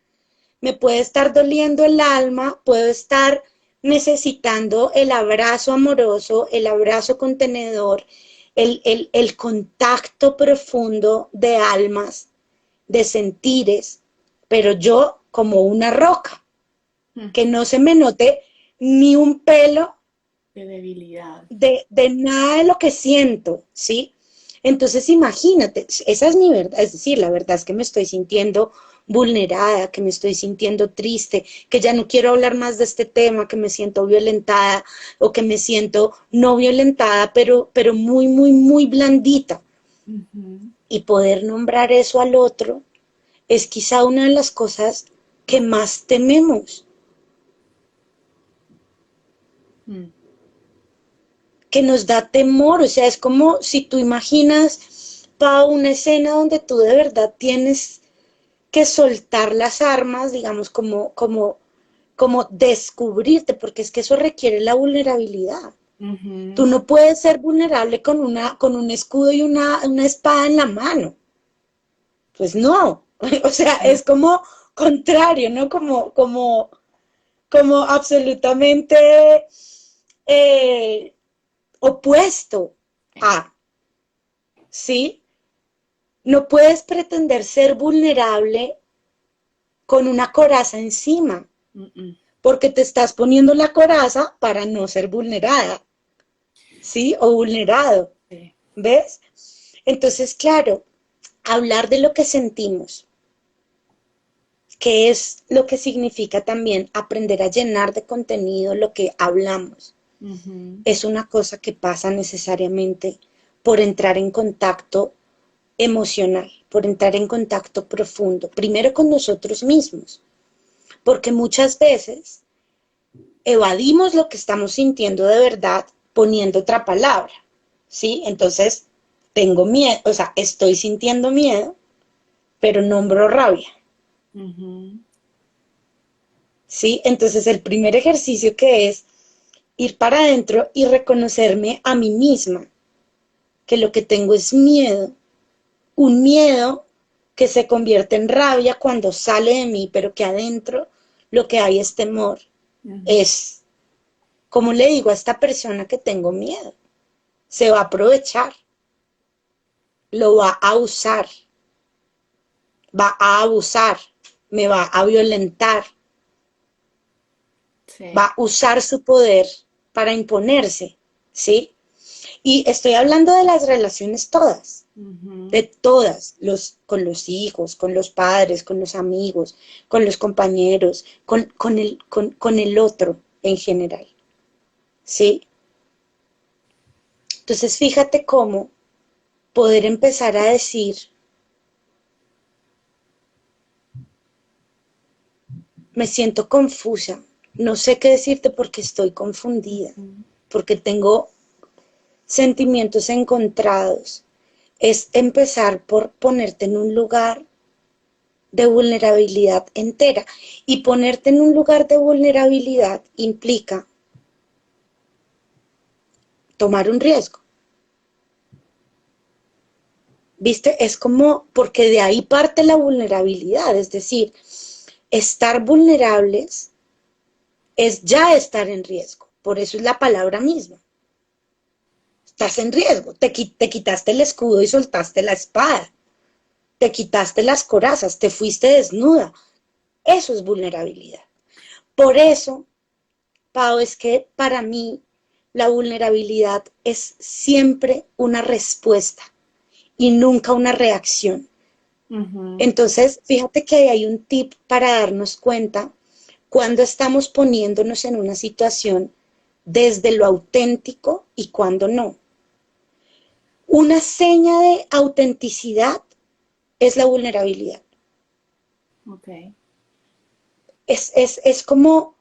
me puede estar doliendo el alma, puedo estar necesitando el abrazo amoroso, el abrazo contenedor, el contacto profundo de almas, de sentires, pero yo como una roca, Mm. que no se me note ni un pelo De debilidad. de nada de lo que siento, ¿sí? Entonces imagínate, esa es mi verdad, es decir, la verdad es que me estoy sintiendo vulnerada, que me estoy sintiendo triste, que ya no quiero hablar más de este tema, que me siento violentada o que me siento no violentada, pero muy, muy, muy blandita. Ujú. Y poder nombrar eso al otro es quizá una de las cosas que más tememos, Mm. que nos da temor, o sea, es como si tú imaginas, Pau, una escena donde tú de verdad tienes que soltar las armas, digamos, como descubrirte, porque es que eso requiere la vulnerabilidad. Tú Ujú. no puedes ser vulnerable con un escudo y una espada en la mano. Pues no, o sea, Mm. es como contrario, ¿no? Como absolutamente eh, opuesto a, ¿sí? No puedes pretender ser vulnerable con una coraza encima, Mm, mm. porque te estás poniendo la coraza para no ser vulnerada, ¿sí? O vulnerado, Sí. ¿ves? Entonces, claro, hablar de lo que sentimos, que es lo que significa también aprender a llenar de contenido lo que hablamos. Ujú. Es una cosa que pasa necesariamente por entrar en contacto emocional, por entrar en contacto profundo, primero con nosotros mismos, porque muchas veces evadimos lo que estamos sintiendo de verdad poniendo otra palabra, ¿sí? Entonces, tengo miedo, o sea, estoy sintiendo miedo, pero nombro rabia, Ujú. ¿sí? Entonces, el primer ejercicio que es ir para adentro y reconocerme a mí misma, que lo que tengo es miedo, un miedo que se convierte en rabia cuando sale de mí, pero que adentro lo que hay es temor. Ujú. Es, como le digo a esta persona que tengo miedo, se va a aprovechar, lo va a usar, va a abusar, me va a violentar, va Sí. a usar su poder para imponerse, ¿sí? Y estoy hablando de las relaciones todas, Ujú. de todas, con los hijos, con los padres, con los amigos, con los compañeros, con el otro en general, ¿sí? Entonces fíjate cómo poder empezar a decir, me siento confusa, no sé qué decirte porque estoy confundida, Ujú. porque tengo sentimientos encontrados. Es empezar por ponerte en un lugar de vulnerabilidad entera. Y ponerte en un lugar de vulnerabilidad implica tomar un riesgo. ¿Viste? Es como, porque de ahí parte la vulnerabilidad, es decir, estar vulnerables es ya estar en riesgo. Por eso es la palabra misma. Estás en riesgo. Te quitaste el escudo y soltaste la espada. Te quitaste las corazas, te fuiste desnuda. Eso es vulnerabilidad. Por eso, Pau, es que para mí la vulnerabilidad es siempre una respuesta y nunca una reacción. Ujú. Entonces, fíjate que hay un tip para darnos cuenta cuando estamos poniéndonos en una situación desde lo auténtico y cuando no. Una seña de autenticidad es la vulnerabilidad. Ok. Es como,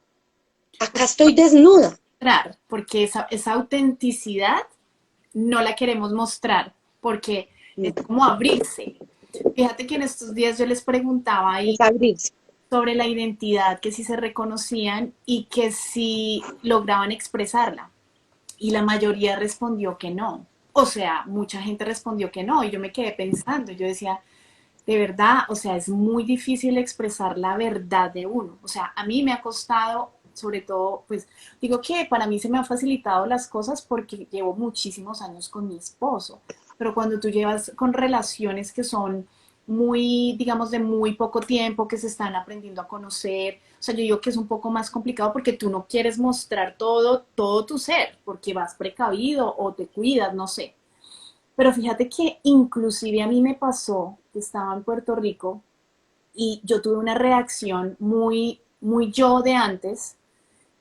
acá estoy desnuda. Mostrar, porque esa autenticidad no la queremos mostrar, porque es como abrirse. Fíjate que en estos días yo les preguntaba ahí Es abrirse. sobre la identidad, que si se reconocían y que si lograban expresarla. Y la mayoría respondió que no. O sea, mucha gente respondió que no. Y yo me quedé pensando, yo decía, de verdad, o sea, es muy difícil expresar la verdad de uno. O sea, a mí me ha costado, sobre todo, pues digo que para mí se me han facilitado las cosas porque llevo muchísimos años con mi esposo, pero cuando tú llevas con relaciones que son muy, digamos, de muy poco tiempo, que se están aprendiendo a conocer, o sea, yo digo que es un poco más complicado porque tú no quieres mostrar todo tu ser, porque vas precavido o te cuidas, no sé. Pero fíjate que inclusive a mí me pasó que estaba en Puerto Rico y yo tuve una reacción muy yo de antes,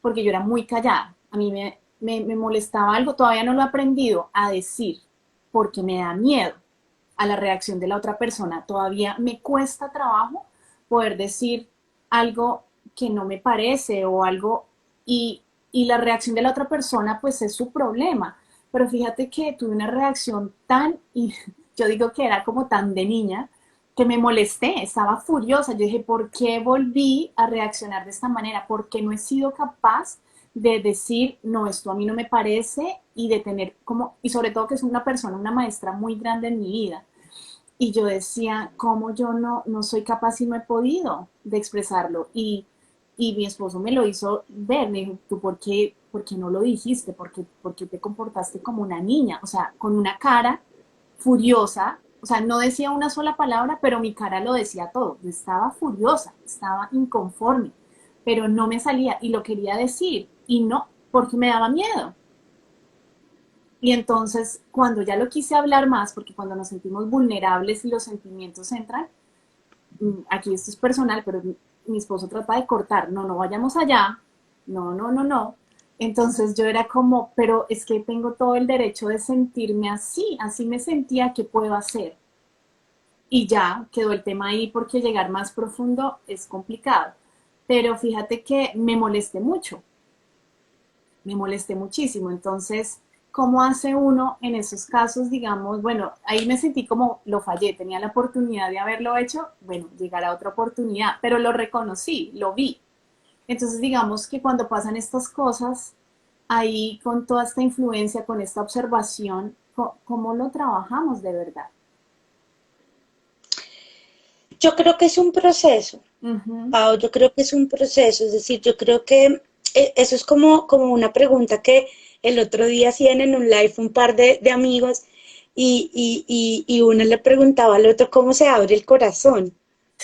porque yo era muy callada. A mí me molestaba algo, todavía no lo he aprendido a decir, porque me da miedo a la reacción de la otra persona. Todavía me cuesta trabajo poder decir algo que no me parece o algo y la reacción de la otra persona pues es su problema. Pero fíjate que tuve una reacción tan, y yo digo que era como tan de niña, que me molesté, estaba furiosa. Yo dije, ¿por qué volví a reaccionar de esta manera? ¿Por qué no he sido capaz de decir, no, esto a mí no me parece y de tener como, y sobre todo que es una persona, una maestra muy grande en mi vida? Y yo decía, ¿cómo yo no soy capaz y no he podido de expresarlo? Y mi esposo me lo hizo ver, me dijo, ¿tú por qué no lo dijiste? Por qué te comportaste como una niña? O sea, con una cara furiosa, o sea, no decía una sola palabra, pero mi cara lo decía todo. Yo estaba furiosa, estaba inconforme, pero no me salía y lo quería decir y no, porque me daba miedo. Y entonces, cuando ya lo quise hablar más, porque cuando nos sentimos vulnerables y los sentimientos entran, aquí esto es personal, pero mi esposo trata de cortar, no, no vayamos allá, no, no, no, no. Entonces yo era como, pero es que tengo todo el derecho de sentirme así, así me sentía, ¿qué puedo hacer? Y ya quedó el tema ahí porque llegar más profundo es complicado. Pero fíjate que me molesté muchísimo. Entonces, ¿cómo hace uno en esos casos, digamos? Bueno, ahí me sentí como lo fallé, tenía la oportunidad de haberlo hecho, bueno, llegará otra oportunidad, pero lo reconocí, lo vi. Entonces, digamos que cuando pasan estas cosas, ahí con toda esta influencia, con esta observación, ¿cómo lo trabajamos de verdad? Yo creo que es un proceso, Ujú. Pau, yo creo que es un proceso, es decir, yo creo que eso es como una pregunta que el otro día hacían en un live un par de amigos y uno le preguntaba al otro cómo se abre el corazón,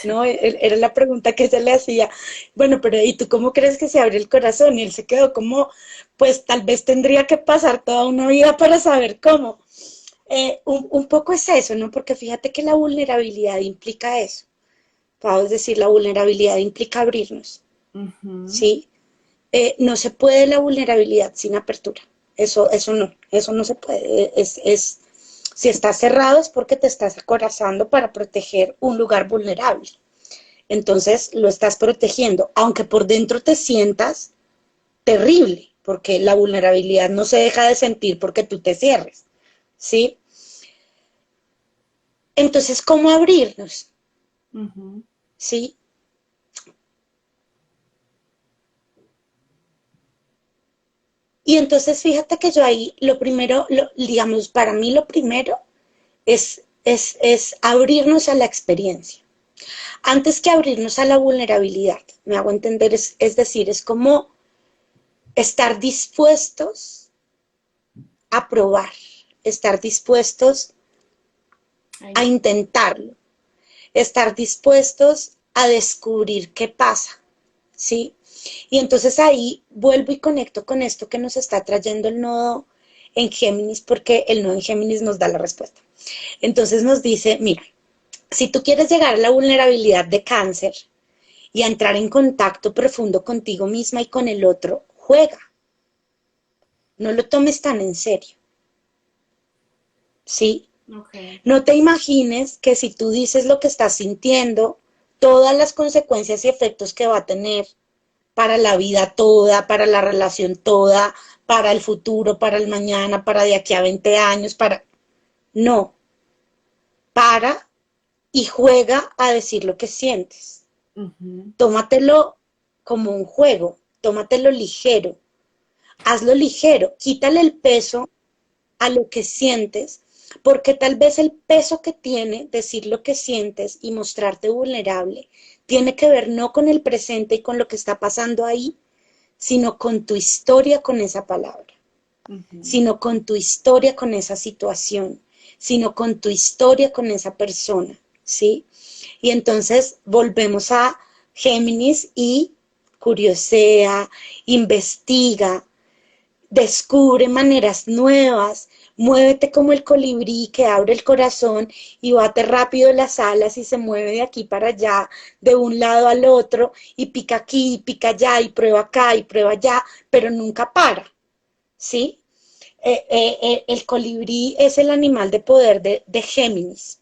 ¿no? Era la pregunta que se le hacía. Bueno, pero ¿y tú cómo crees que se abre el corazón? Y él se quedó como, pues tal vez tendría que pasar toda una vida para saber cómo. Un poco es eso, ¿no? Porque fíjate que la vulnerabilidad implica eso. Pau, es decir, la vulnerabilidad implica abrirnos, Ujú. ¿sí? No se puede la vulnerabilidad sin apertura. Eso no se puede. Si estás cerrado es porque te estás acorazando para proteger un lugar vulnerable. Entonces lo estás protegiendo, aunque por dentro te sientas terrible, porque la vulnerabilidad no se deja de sentir porque tú te cierres, ¿sí? Entonces, ¿cómo abrirnos? Ujú. ¿Sí? Y entonces fíjate que yo ahí lo primero, digamos, para mí lo primero es abrirnos a la experiencia. Antes que abrirnos a la vulnerabilidad, me hago entender, es decir, es como estar dispuestos a probar, estar dispuestos a Ahí. intentarlo, estar dispuestos a descubrir qué pasa, ¿sí? Y entonces ahí vuelvo y conecto con esto que nos está trayendo el nodo en Géminis, porque el nodo en Géminis nos da la respuesta. Entonces nos dice, mira, si tú quieres llegar a la vulnerabilidad de cáncer y a entrar en contacto profundo contigo misma y con el otro, juega, no lo tomes tan en serio, ¿sí? Ok. No te imagines que si tú dices lo que estás sintiendo, todas las consecuencias y efectos que va a tener para la vida toda, para la relación toda, para el futuro, para el mañana, para de aquí a 20 años, para... No, para y juega a decir lo que sientes. Ujú. Tómatelo como un juego, tómatelo ligero, hazlo ligero, quítale el peso a lo que sientes, porque tal vez el peso que tiene decir lo que sientes y mostrarte vulnerable tiene que ver no con el presente y con lo que está pasando ahí, sino con tu historia con esa palabra, Ujú. sino con tu historia con esa situación, sino con tu historia con esa persona, ¿sí? Y entonces volvemos a Géminis y curiosea, investiga, descubre maneras nuevas, muévete como el colibrí que abre el corazón y bate rápido las alas y se mueve de aquí para allá, de un lado al otro, y pica aquí, y pica allá, y prueba acá, y prueba allá, pero nunca para, ¿sí? El colibrí es el animal de poder de Géminis,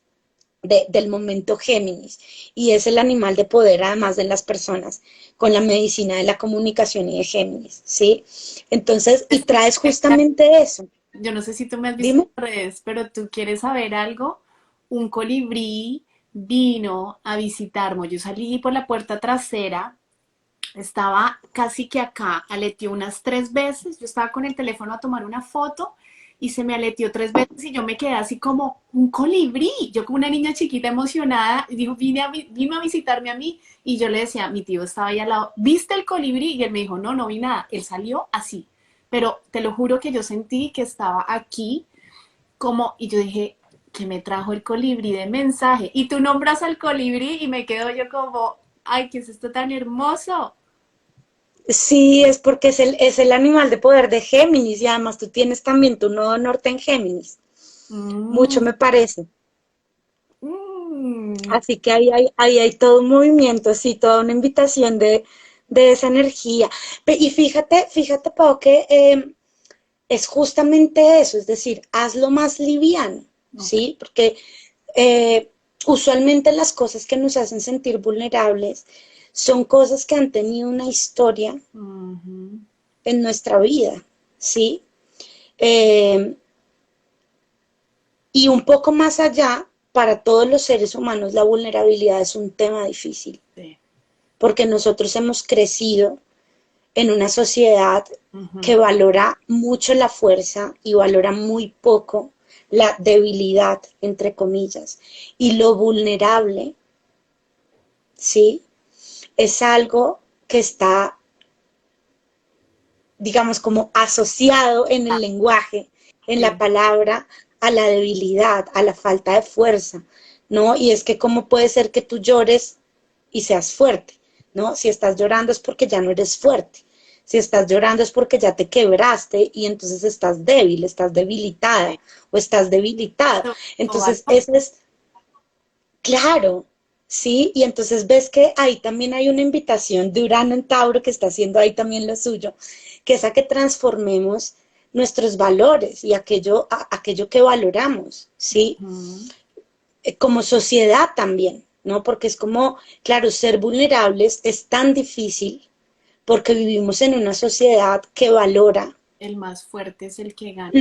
del momento Géminis, y es el animal de poder además de las personas con la medicina de la comunicación y de Géminis, ¿sí? Entonces, y traes justamente eso. Yo no sé si tú me has visto Dime. en redes, pero tú quieres saber algo. Un colibrí vino a visitarme. Yo salí por la puerta trasera, estaba casi que acá, aleteó unas 3 veces. Yo estaba con el teléfono a tomar una foto y se me aleteó 3 veces y yo me quedé así como un colibrí. Yo como una niña chiquita emocionada, dijo, vino a visitarme a mí y yo le decía, mi tío estaba ahí al lado, ¿viste el colibrí? Y él me dijo, no, no vi nada. Él salió así. Pero te lo juro que yo sentí que estaba aquí como, y yo dije, que me trajo el colibrí de mensaje. Y tú nombras al colibrí y me quedo yo como, ay, ¿qué es esto tan hermoso? Sí, es porque es el animal de poder de Géminis y además tú tienes también tu nodo norte en Géminis. Mm, Mucho me parece. Así que ahí hay todo un movimiento, sí, toda una invitación de esa energía. Y fíjate, Pau, que es justamente eso, es decir, hazlo más liviano, Ok. ¿sí? Porque eh, usualmente las cosas que nos hacen sentir vulnerables son cosas que han tenido una historia Ujú. en nuestra vida, ¿sí? Eh, y un poco más allá, para todos los seres humanos la vulnerabilidad es un tema difícil, Sí. porque nosotros hemos crecido en una sociedad Ujú. que valora mucho la fuerza y valora muy poco la debilidad, entre comillas. Y lo vulnerable, ¿sí? Es algo que está, digamos, como asociado en el lenguaje, en la Sí. palabra, a la debilidad, a la falta de fuerza, ¿no? Y es que cómo puede ser que tú llores y seas fuerte, ¿no? Si estás llorando es porque ya no eres fuerte. Si estás llorando es porque ya te quebraste y entonces estás débil, estás debilitada Sí. o estás debilitada. Tu Entonces, valor. ese es claro, sí, y entonces ves que ahí también hay una invitación de Urano en Tauro que está haciendo ahí también lo suyo, que es a que transformemos nuestros valores y aquello que valoramos, ¿sí? Ujú. Como sociedad también, ¿no? Porque es como, claro, ser vulnerables es tan difícil porque vivimos en una sociedad El más fuerte es el que gana.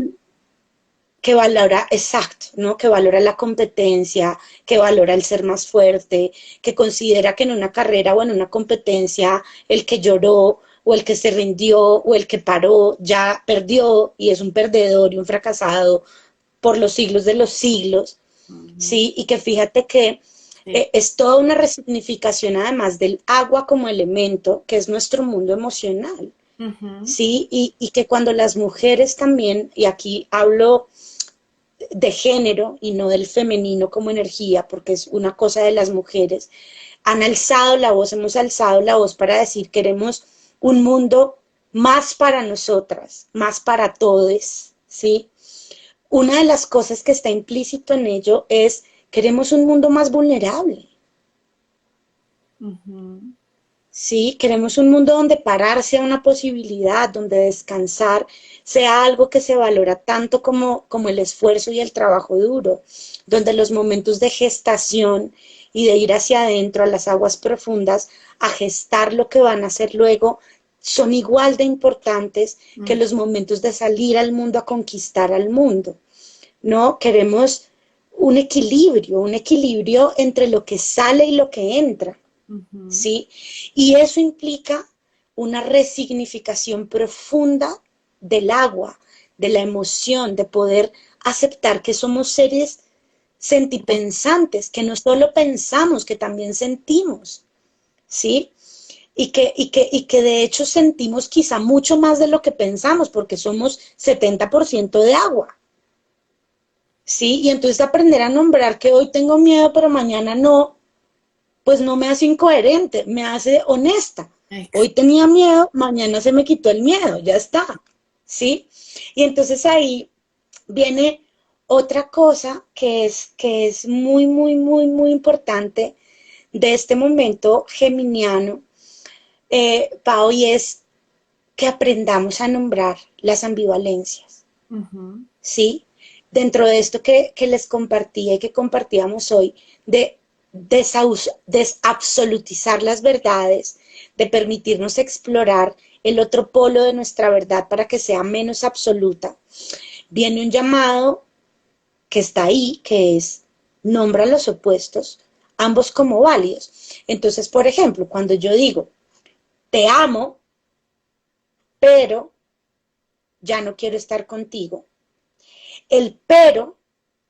que valora, exacto, ¿no? Que valora la competencia, que valora el ser más fuerte, que considera que en una carrera o en una competencia el que lloró o el que se rindió o el que paró ya perdió y es un perdedor y un fracasado por los siglos de los siglos, Ujú. ¿sí? Y que fíjate que Sí. es toda una resignificación además del agua como elemento, que es nuestro mundo emocional, Ujú. ¿sí? Y que cuando las mujeres también, y aquí hablo de género y no del femenino como energía, porque es una cosa de las mujeres, han alzado la voz, hemos alzado la voz para decir queremos un mundo más para nosotras, más para todos, ¿sí? Una de las cosas que está implícito en ello es queremos un mundo más vulnerable, Ujú. ¿sí? Queremos un mundo donde parar sea una posibilidad, donde descansar sea algo que se valora tanto como el esfuerzo y el trabajo duro, donde los momentos de gestación y de ir hacia adentro a las aguas profundas a gestar lo que van a hacer luego son igual de importantes que Mm. los momentos de salir al mundo a conquistar al mundo, ¿no? Queremos un equilibrio entre lo que sale y lo que entra. Ujú. ¿Sí? Y eso implica una resignificación profunda del agua, de la emoción, de poder aceptar que somos seres sentipensantes, que no solo pensamos, que también sentimos, ¿sí? Y que de hecho sentimos quizá mucho más de lo que pensamos, porque somos 70% de agua, ¿sí? Y entonces aprender a nombrar que hoy tengo miedo, pero mañana no, pues no me hace incoherente, me hace honesta. Ex- Hoy tenía miedo, mañana se me quitó el miedo, ya está, ¿sí? Y entonces ahí viene otra cosa que es muy, muy, muy, muy importante de este momento geminiano, Pau, y es que aprendamos a nombrar las ambivalencias, Ujú. ¿sí? Dentro de esto que les compartía y que compartíamos hoy, de desabsolutizar las verdades, de permitirnos explorar el otro polo de nuestra verdad para que sea menos absoluta, viene un llamado que está ahí, que es nombra los opuestos, ambos como válidos. Entonces, por ejemplo, cuando yo digo, te amo, pero ya no quiero estar contigo, el pero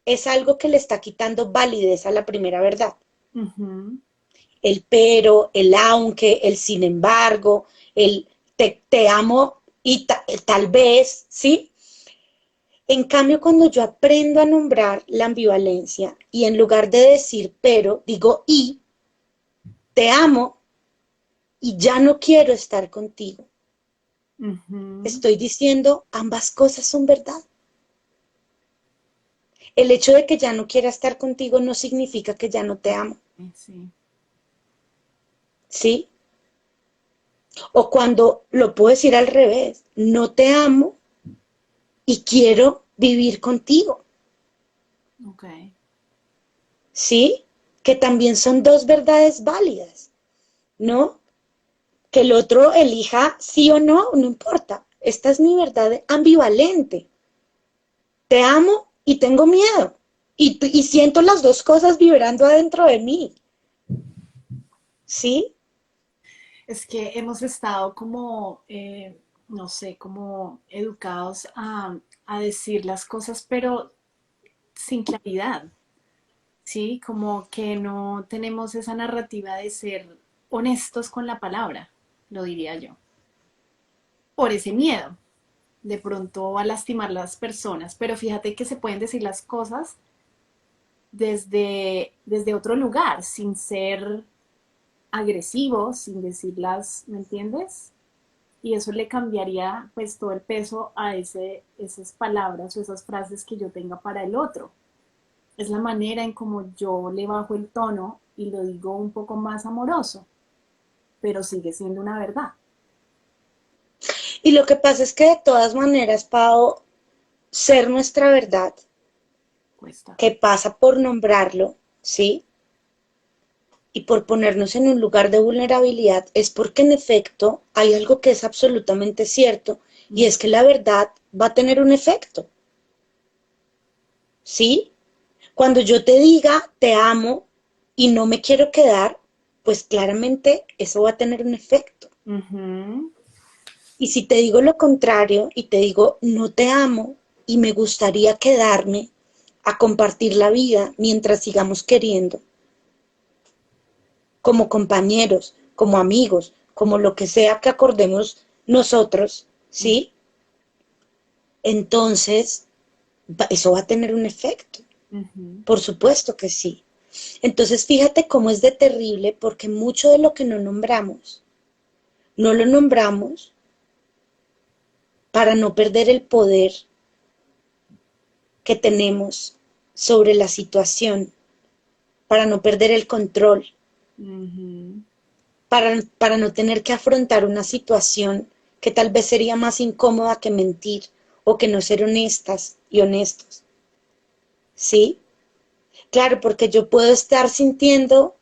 es algo que le está quitando validez a la primera verdad. Ujú. El pero, el aunque, el sin embargo, el te amo y tal vez, ¿sí? En cambio, cuando yo aprendo a nombrar la ambivalencia y en lugar de decir pero, digo te amo y ya no quiero estar contigo, Ujú. estoy diciendo ambas cosas son verdad. El hecho de que ya no quiera estar contigo no significa que ya no te amo, Sí. ¿sí? O cuando lo puedo decir al revés, no te amo y quiero vivir contigo, Ok. ¿sí? Que también son dos verdades válidas, ¿no? Que el otro elija sí o no, no importa. Esta es mi verdad ambivalente. Te amo y tengo miedo. Y siento las dos cosas vibrando adentro de mí, ¿sí? Es que hemos estado como, no sé, como educados a decir las cosas, pero sin claridad, ¿sí? Como que no tenemos esa narrativa de ser honestos con la palabra, lo diría yo, por ese miedo de pronto a lastimar a las personas, pero fíjate que se pueden decir las cosas desde otro lugar, sin ser agresivos, sin decirlas, ¿me entiendes? Y eso le cambiaría pues todo el peso a esas palabras o esas frases que yo tenga para el otro. Es la manera en como yo le bajo el tono y lo digo un poco más amoroso, pero sigue siendo una verdad. Y lo que pasa es que de todas maneras, Pau, ser nuestra verdad, Cuesta. que pasa por nombrarlo, ¿sí? Y por ponernos en un lugar de vulnerabilidad, es porque en efecto hay algo que es absolutamente cierto y es que la verdad va a tener un efecto, ¿sí? Cuando yo te diga te amo y no me quiero quedar, pues claramente eso va a tener un efecto. Ujú. Y si te digo lo contrario y te digo no te amo y me gustaría quedarme a compartir la vida mientras sigamos queriendo, como compañeros, como amigos, como lo que sea que acordemos nosotros, ¿sí? Entonces, eso va a tener un efecto. Ujú. Por supuesto que sí. Entonces, fíjate cómo es de terrible porque mucho de lo que no nombramos, no lo nombramos para no perder el poder que tenemos sobre la situación, para no perder el control, Ujú. para no tener que afrontar una situación que tal vez sería más incómoda que mentir o que no ser honestas y honestos. ¿Sí? Claro, porque yo puedo estar sintiendo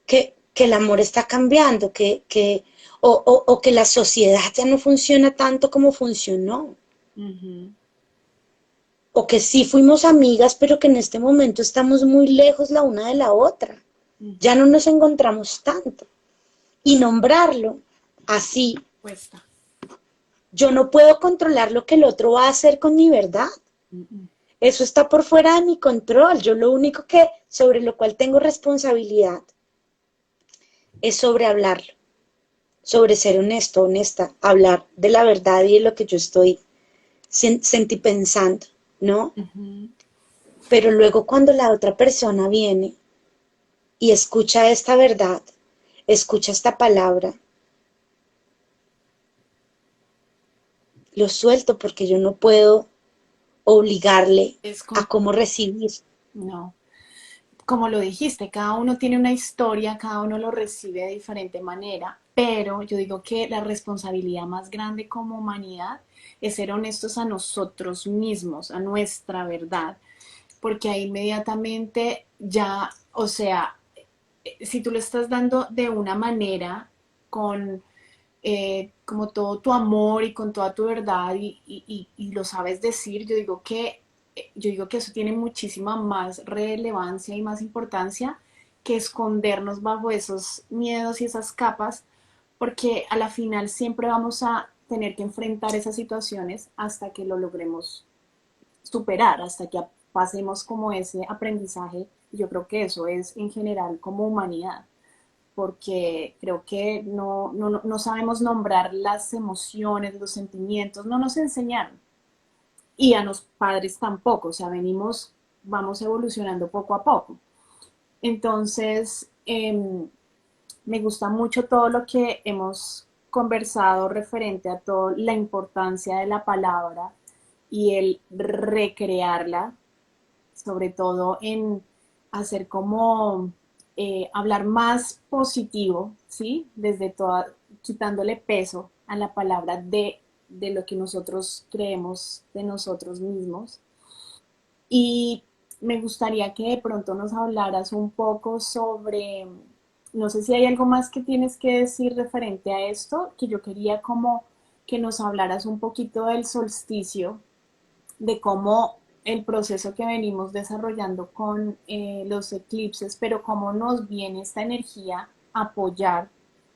que el amor está cambiando, o que la sociedad ya no funciona tanto como funcionó, Ujú. o que sí fuimos amigas, pero que en este momento estamos muy lejos la una de la otra, ya Ujú. no nos encontramos tanto. Y nombrarlo así, Cuesta. yo no puedo controlar lo que el otro va a hacer con mi verdad. Ujú. Eso está por fuera de mi control. Yo lo único que sobre lo cual tengo responsabilidad es sobre hablarlo, sobre ser honesto, honesta, hablar de la verdad y de lo que yo estoy sentí pensando, ¿no? Ujú. Pero luego cuando la otra persona viene y escucha esta verdad, escucha esta palabra, lo suelto porque yo no puedo obligarle Es a con... cómo recibir. No. Como lo dijiste, cada uno tiene una historia, cada uno lo recibe de diferente manera, pero yo digo que la responsabilidad más grande como humanidad es ser honestos a nosotros mismos, a nuestra verdad, porque ahí inmediatamente ya, o sea, si tú lo estás dando de una manera con como todo tu amor y con toda tu verdad y lo sabes decir, yo digo que eso tiene muchísima más relevancia y más importancia que escondernos bajo esos miedos y esas capas, porque a la final siempre vamos a tener que enfrentar esas situaciones hasta que lo logremos superar, hasta que pasemos como ese aprendizaje. Yo creo que eso es en general como humanidad, porque creo que no sabemos nombrar las emociones, los sentimientos, no nos enseñaron. Y a los padres tampoco, o sea, vamos evolucionando poco a poco. Entonces, me gusta mucho todo lo que hemos conversado referente a toda la importancia de la palabra y el recrearla. sobre todo en hacer como hablar más positivo, ¿sí? Desde toda, quitándole peso a la palabra de lo que nosotros creemos de nosotros mismos. Y me gustaría que de pronto nos hablaras un poco sobre, no sé si hay algo más que tienes que decir referente a esto, que yo quería como que nos hablaras un poquito del solsticio, de cómo el proceso que venimos desarrollando con los eclipses, pero cómo nos viene esta energía a apoyar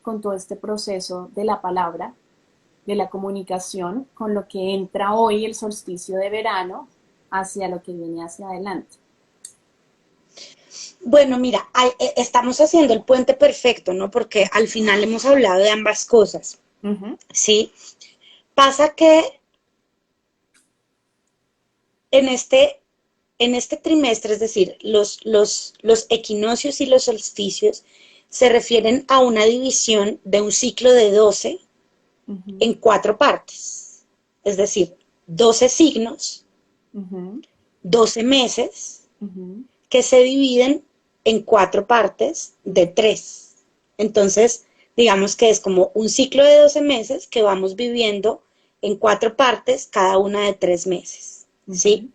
con todo este proceso de la palabra, de la comunicación, con lo que entra hoy el solsticio de verano hacia lo que viene hacia adelante. Bueno, mira, estamos haciendo el puente perfecto, ¿no? Porque al final hemos hablado de ambas cosas, Uh -huh. ¿sí? Pasa que en este, en este trimestre, es decir, los equinoccios y los solsticios se refieren a una división de un ciclo de 12 Uh -huh. en 4 partes, es decir, 12 signos, Uh -huh. 12 meses, Uh -huh. que se dividen en 4 partes de 3. Entonces, digamos que es como un ciclo de 12 meses que vamos viviendo en 4 partes, cada una de 3 meses, Uh ¿sí? -huh.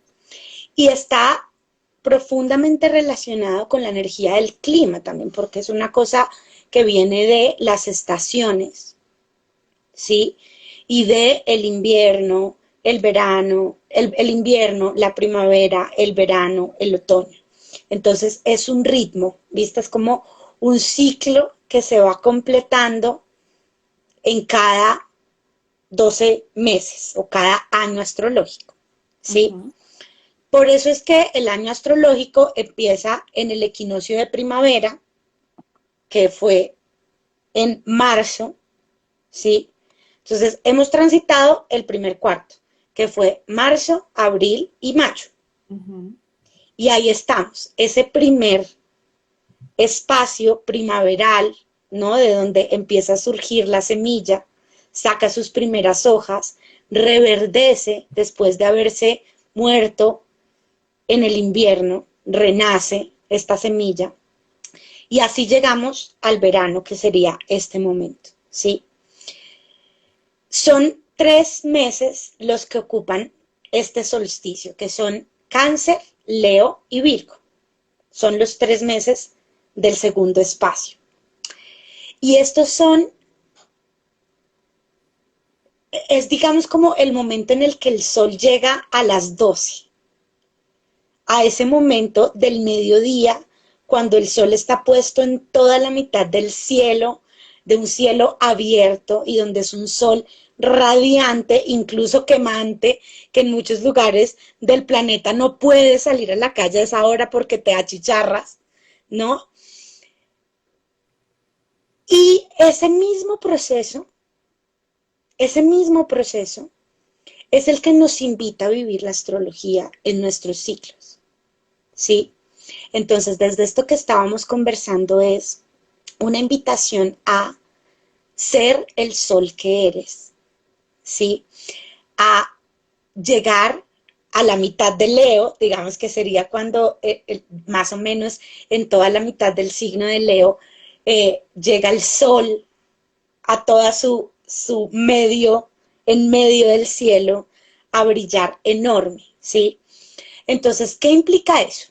Y está profundamente relacionado con la energía del clima también, porque es una cosa que viene de las estaciones, ¿sí? Y de el invierno, el verano, el invierno, la primavera, el verano, el otoño. Entonces es un ritmo, ¿viste? Es como un ciclo que se va completando en cada 12 meses o cada año astrológico, Uh ¿sí? -huh. Por eso es que el año astrológico empieza en el equinoccio de primavera, que fue en marzo, ¿sí? Entonces, hemos transitado el primer cuarto, que fue marzo, abril y mayo. Uh -huh. Y ahí estamos, ese primer espacio primaveral, ¿no? De donde empieza a surgir la semilla, saca sus primeras hojas, reverdece después de haberse muerto en el invierno, renace esta semilla. Y así llegamos al verano, que sería este momento, ¿sí? Son 3 meses los que ocupan este solsticio, que son Cáncer, Leo y Virgo. Son los 3 meses del segundo espacio. Y estos son, es digamos como el momento en el que el sol llega a las 12, a ese momento del mediodía, cuando el sol está puesto en toda la mitad del cielo, de un cielo abierto y donde es un sol radiante, incluso quemante, que en muchos lugares del planeta no puedes salir a la calle a esa hora porque te achicharras, ¿no? Y ese mismo proceso es el que nos invita a vivir la astrología en nuestros ciclos, ¿sí? Entonces, desde esto que estábamos conversando es una invitación a ser el sol que eres, ¿sí? A llegar a la mitad de Leo, digamos que sería cuando más o menos en toda la mitad del signo de Leo llega el sol a toda su medio, en medio del cielo, a brillar enorme, ¿sí? Entonces, ¿qué implica eso?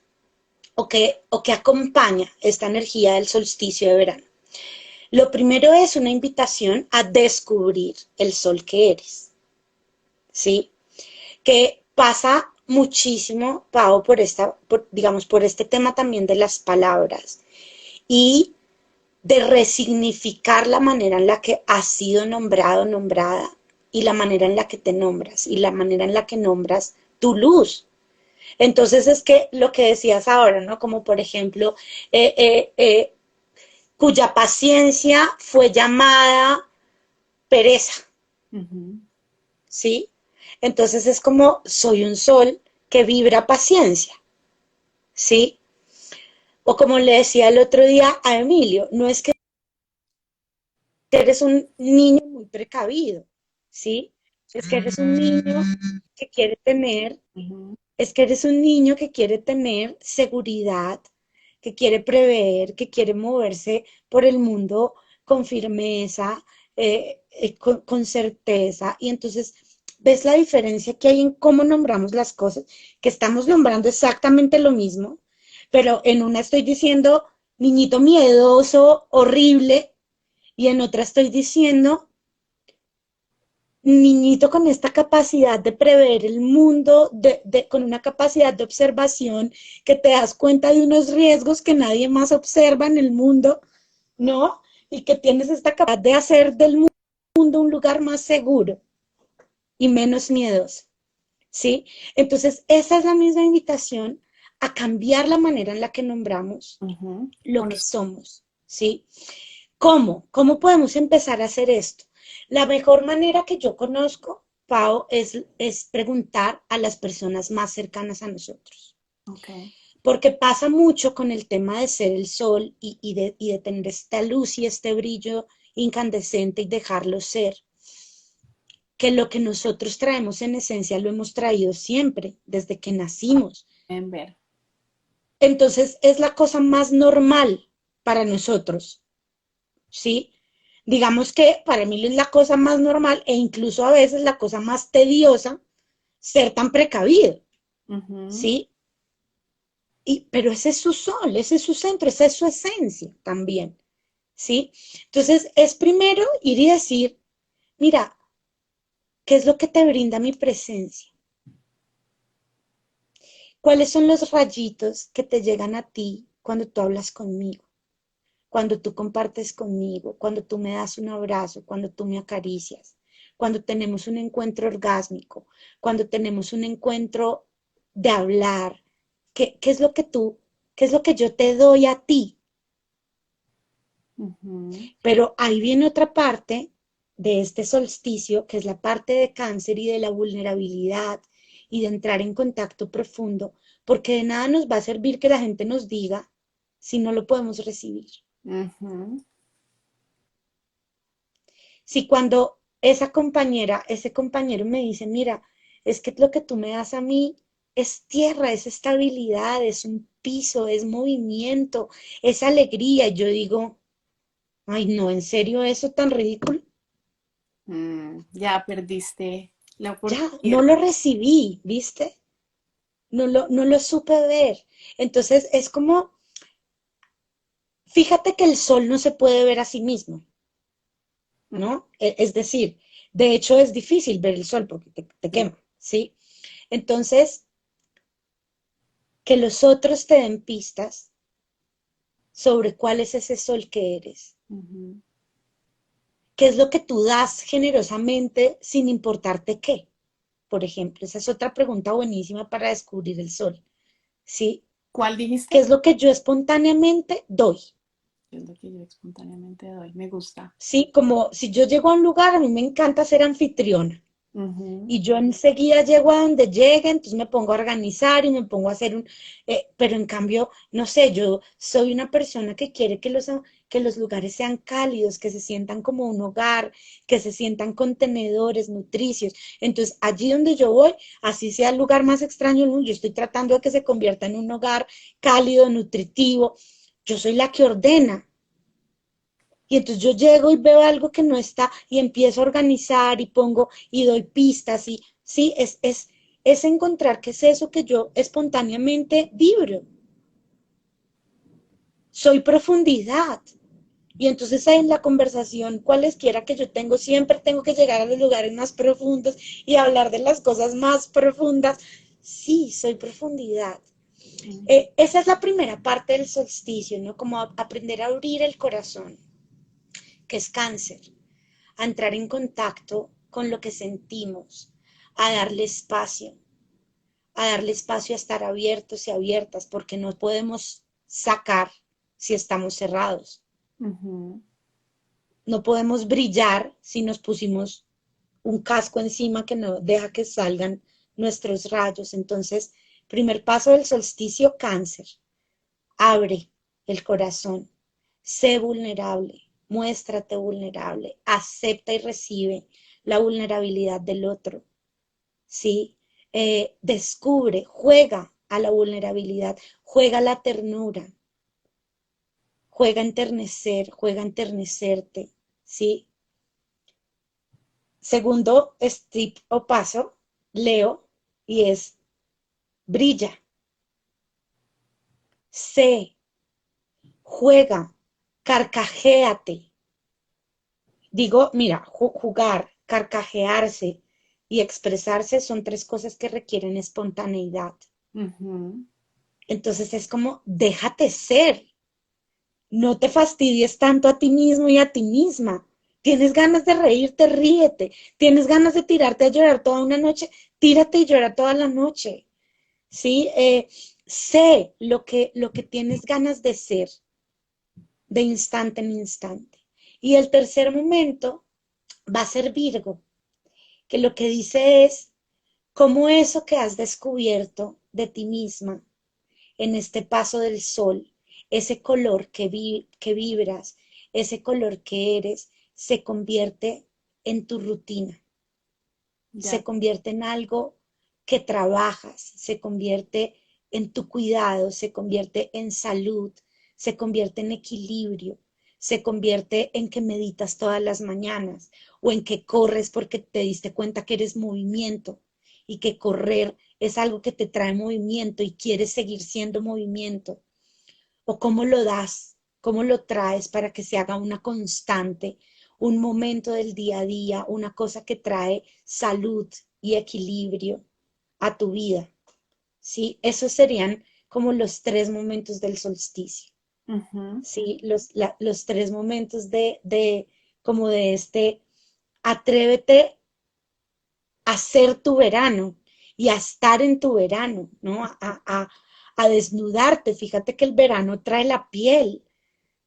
¿O qué acompaña esta energía del solsticio de verano? Lo primero es una invitación a descubrir el sol que eres, ¿sí? Que pasa muchísimo, Pau, digamos, por este tema también de las palabras y de resignificar la manera en la que has sido nombrado, nombrada, y la manera en la que te nombras, y la manera en la que nombras tu luz. Entonces es que lo que decías ahora, ¿no? Como por ejemplo, eh, eh, eh, cuya paciencia fue llamada pereza, Uh -huh. ¿sí? Entonces es como soy un sol que vibra paciencia, ¿sí? O como le decía el otro día a Emilio, no es que eres un niño muy precavido, ¿sí? Es que eres un niño que quiere tener Uh -huh. Es que eres un niño que quiere tener seguridad, que quiere prever, que quiere moverse por el mundo con firmeza, con certeza. Y entonces ves la diferencia que hay en cómo nombramos las cosas, que estamos nombrando exactamente lo mismo, pero en una estoy diciendo niñito miedoso, horrible, y en otra estoy diciendo niñito con esta capacidad de prever el mundo, con una capacidad de observación, que te das cuenta de unos riesgos que nadie más observa en el mundo, ¿no? Y que tienes esta capacidad de hacer del mundo un lugar más seguro y menos miedoso, ¿sí? Entonces, esa es la misma invitación a cambiar la manera en la que nombramos Ujú. lo que somos, ¿sí? ¿Cómo? ¿Cómo podemos empezar a hacer esto? La mejor manera que yo conozco, Pau, es preguntar a las personas más cercanas a nosotros. Ok. Porque pasa mucho con el tema de ser el sol y de tener esta luz y este brillo incandescente y dejarlo ser, que lo que nosotros traemos en esencia lo hemos traído siempre, desde que nacimos. En ver. Entonces es la cosa más normal para nosotros, ¿sí? Digamos que para mí es la cosa más normal e incluso a veces la cosa más tediosa ser tan precavido, Ujú. ¿sí? Pero ese es su sol, ese es su centro, esa es su esencia también, ¿sí? Entonces es primero ir y decir, mira, ¿qué es lo que te brinda mi presencia? ¿Cuáles son los rayitos que te llegan a ti cuando tú hablas conmigo? Cuando tú compartes conmigo, cuando tú me das un abrazo, cuando tú me acaricias, cuando tenemos un encuentro orgásmico, cuando tenemos un encuentro de hablar, ¿qué es lo que qué es lo que yo te doy a ti? Ujú. Pero ahí viene otra parte de este solsticio, que es la parte de cáncer y de la vulnerabilidad y de entrar en contacto profundo, porque de nada nos va a servir que la gente nos diga si no lo podemos recibir. Ujú. Si cuando esa compañera, ese compañero me dice, mira, es que lo que tú me das a mí es tierra, es estabilidad, es un piso, es movimiento, es alegría, y yo digo, ay, no, ¿en serio eso tan ridículo? Ya perdiste la Ya, oportunidad. no lo recibí, ¿viste? No lo supe ver. Entonces es como, fíjate que el sol no se puede ver a sí mismo, ¿no? Es decir, de hecho es difícil ver el sol porque te Sí. quema, ¿sí? Entonces, que los otros te den pistas sobre cuál es ese sol que eres, Ujú. qué es lo que tú das generosamente sin importarte qué, por ejemplo. Esa es otra pregunta buenísima para descubrir el sol, ¿sí? ¿Cuál ¿Qué dijiste? es lo que yo espontáneamente doy? Es lo que yo espontáneamente doy. Me gusta. ¿Sí? Como si yo llego a un lugar, a mí me encanta ser anfitriona. Ujú. Y yo enseguida llego a donde llegue, entonces me pongo a organizar y me pongo a hacer pero en cambio, no sé, yo soy una persona que quiere que los lugares sean cálidos, que se sientan como un hogar, que se sientan contenedores, nutricios. Entonces, allí donde yo voy, así sea el lugar más extraño del mundo, yo estoy tratando de que se convierta en un hogar cálido, nutritivo. Yo soy la que ordena, y entonces yo llego y veo algo que no está y empiezo a organizar y pongo y doy pistas y sí, es encontrar qué es eso que yo espontáneamente vibro. Soy profundidad. Y entonces en la conversación, cualesquiera que yo tengo, siempre tengo que llegar a los lugares más profundos y hablar de las cosas más profundas. Sí, soy profundidad. Ujú. Esa es la primera parte del solsticio, ¿no? Como aprender a abrir el corazón, que es cáncer, a entrar en contacto con lo que sentimos, a darle espacio a estar abiertos y abiertas, porque no podemos sacar si estamos cerrados. Ujú. No podemos brillar si nos pusimos un casco encima que no deja que salgan nuestros rayos. Entonces, primer paso del solsticio, cáncer. Abre el corazón, sé vulnerable, muéstrate vulnerable, acepta y recibe la vulnerabilidad del otro, ¿sí? descubre, juega a la vulnerabilidad, juega a la ternura, juega a enternecerte, ¿sí? Segundo strip o paso, Leo, y es brilla, sé, juega, carcajéate. Digo, mira, jugar, carcajearse y expresarse son tres cosas que requieren espontaneidad. Ujú. Entonces es como, déjate ser, no te fastidies tanto a ti mismo y a ti misma. Tienes ganas de reírte, ríete. Tienes ganas de tirarte a llorar toda una noche, tírate y llora toda la noche. ¿Sí? Sé lo que tienes ganas de ser de instante en instante. Y el tercer momento va a ser Virgo, que lo que dice es cómo eso que has descubierto de ti misma en este paso del sol, ese color que vibras, ese color que eres, se convierte en tu rutina, se Ya. convierte en algo que trabajas, se convierte en tu cuidado, se convierte en salud, se convierte en equilibrio, se convierte en que meditas todas las mañanas o en que corres porque te diste cuenta que eres movimiento y que correr es algo que te trae movimiento y quieres seguir siendo movimiento. O cómo lo das, cómo lo traes para que se haga una constante, un momento del día a día, una cosa que trae salud y equilibrio a tu vida. ¿Sí? Esos serían como los tres momentos del solsticio. Ujú. ¿Sí? Los tres momentos como de este, atrévete a ser tu verano y a estar en tu verano, ¿no? A desnudarte. Fíjate que el verano trae la piel,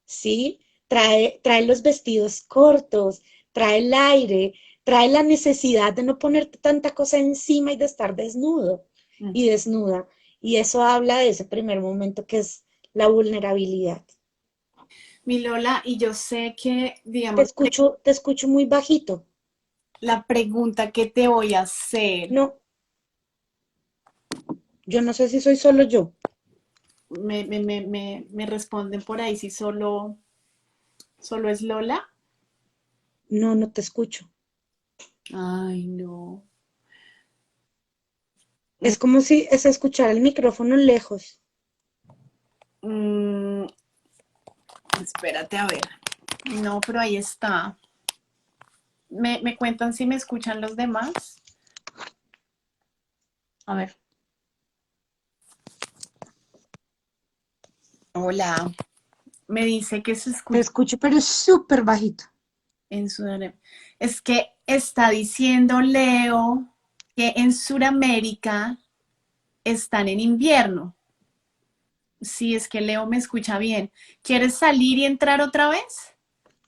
¿sí? Trae los vestidos cortos, trae el aire, trae la necesidad de no ponerte tanta cosa encima y de estar desnudo y desnuda. Y eso habla de ese primer momento que es la vulnerabilidad. Mi Lola, y yo sé que, digamos, Te escucho muy bajito. la pregunta que te voy a hacer, No, yo no sé si soy solo yo. me responden por ahí si solo es Lola. No, no te escucho. Ay, no. Es como si se escuchara el micrófono lejos. Mm, espérate a ver. No, pero ahí está. ¿Me cuentan si me escuchan los demás? A ver. Hola. Me dice que se Te escucha escucho, pero es súper bajito. en Sudamérica. Es que está diciendo Leo que en Sudamérica están en invierno. Sí, es que Leo me escucha bien. ¿Quieres salir y entrar otra vez?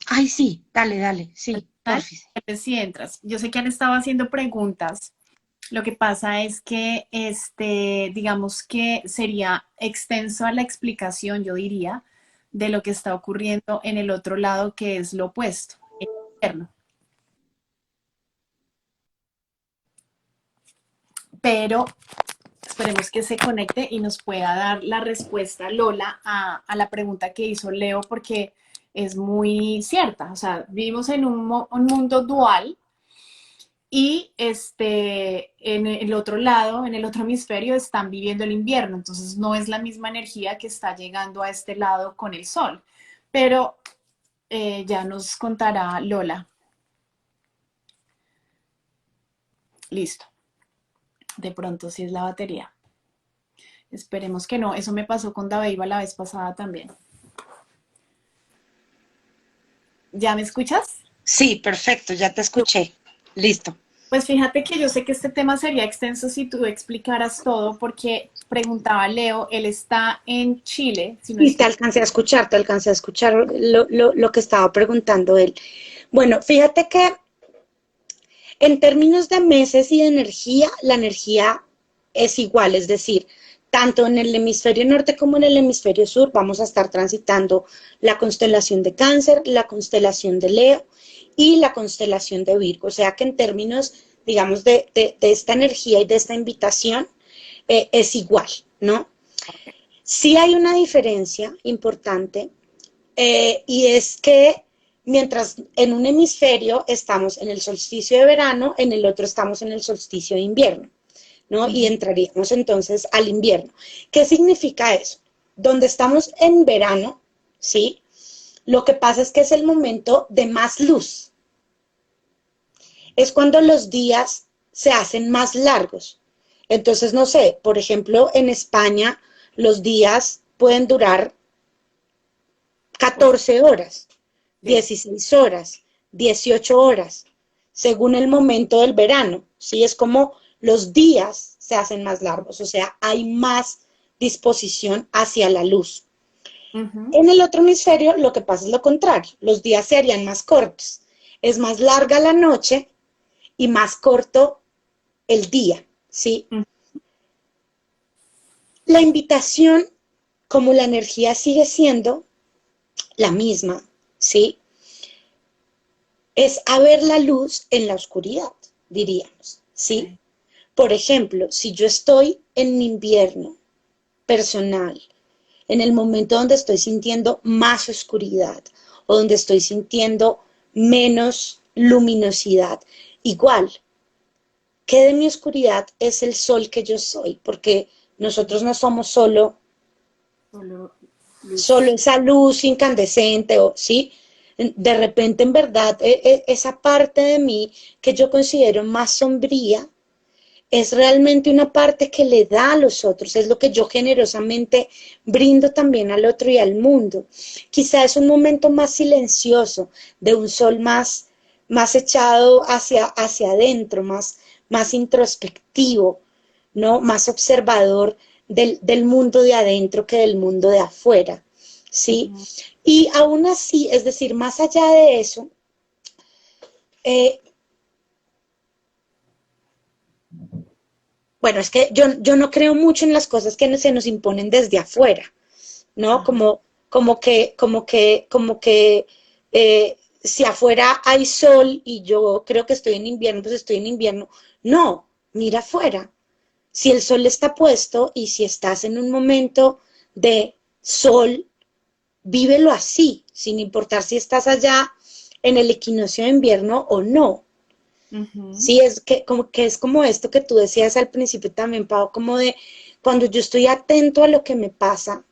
Ay, sí, dale, dale, sí, Dale, porfis. si entras. Yo sé que han estado haciendo preguntas. Lo que pasa es que, digamos que sería extenso a la explicación, yo diría, de lo que está ocurriendo en el otro lado, que es lo opuesto, el invierno. Pero esperemos que se conecte y nos pueda dar la respuesta Lola a la pregunta que hizo Leo, porque es muy cierta. O sea, vivimos en un mundo dual y en el otro lado, en el otro hemisferio, están viviendo el invierno. Entonces no es la misma energía que está llegando a este lado con el sol. Pero ya nos contará Lola. Listo. De pronto sí es la batería. Esperemos que no. Eso me pasó con Dabeiba la vez pasada también. ¿Ya me escuchas? Sí, perfecto, ya te escuché. Listo. Pues fíjate que yo sé que este tema sería extenso si tú explicaras todo, porque preguntaba Leo, él está en Chile, si no Sí, estoy... te alcancé a escuchar lo que estaba preguntando él. Bueno, fíjate que en términos de meses y de energía, la energía es igual, es decir, tanto en el hemisferio norte como en el hemisferio sur vamos a estar transitando la constelación de Cáncer, la constelación de Leo y la constelación de Virgo. O sea que en términos digamos, de esta energía y de esta invitación, es igual, ¿no? Sí hay una diferencia importante, y es que mientras en un hemisferio estamos en el solsticio de verano, en el otro estamos en el solsticio de invierno, ¿no? Y Ujú. entraríamos entonces al invierno. ¿Qué significa eso? Donde estamos en verano, ¿sí? Lo que pasa es que es el momento de más luz. Es cuando los días se hacen más largos. Entonces, no sé, por ejemplo, en España los días pueden durar Ocho, 14 horas, sí. 16 horas, 18 horas, según el momento del verano. ¿Sí? Es como los días se hacen más largos, o sea, hay más disposición hacia la luz. Ujú. En el otro hemisferio lo que pasa es lo contrario, los días se harían más cortos, es más larga la noche y más corto el día, ¿sí? Ujú. La invitación, como la energía sigue siendo la misma, ¿sí? Es a ver la luz en la oscuridad, diríamos, ¿sí? Ok. Por ejemplo, si yo estoy en invierno personal, en el momento donde estoy sintiendo más oscuridad o donde estoy sintiendo menos luminosidad, igual, ¿qué de mi oscuridad es el sol que yo soy? Porque nosotros no somos Solo solo luz. esa luz incandescente, o sí, de repente en verdad esa parte de mí que yo considero más sombría es realmente una parte que le da a los otros, es lo que yo generosamente brindo también al otro y al mundo. Quizá es un momento más silencioso, de un sol más echado hacia adentro, más introspectivo, ¿no? Más observador del mundo de adentro que del mundo de afuera, ¿sí? Ujú. Y aún así, es decir, más allá de eso, eh, bueno, es que yo no creo mucho en las cosas que se nos imponen desde afuera, ¿no? Ajá. Como que si afuera hay sol y yo creo que estoy en invierno, pues estoy en invierno. No, mira afuera. Si el sol está puesto y si estás en un momento de sol, vívelo así, sin importar si estás allá en el equinoccio de invierno o no. Ujú. Sí, es como esto que tú decías al principio también, Pau, como de cuando yo estoy atento a lo que me pasa,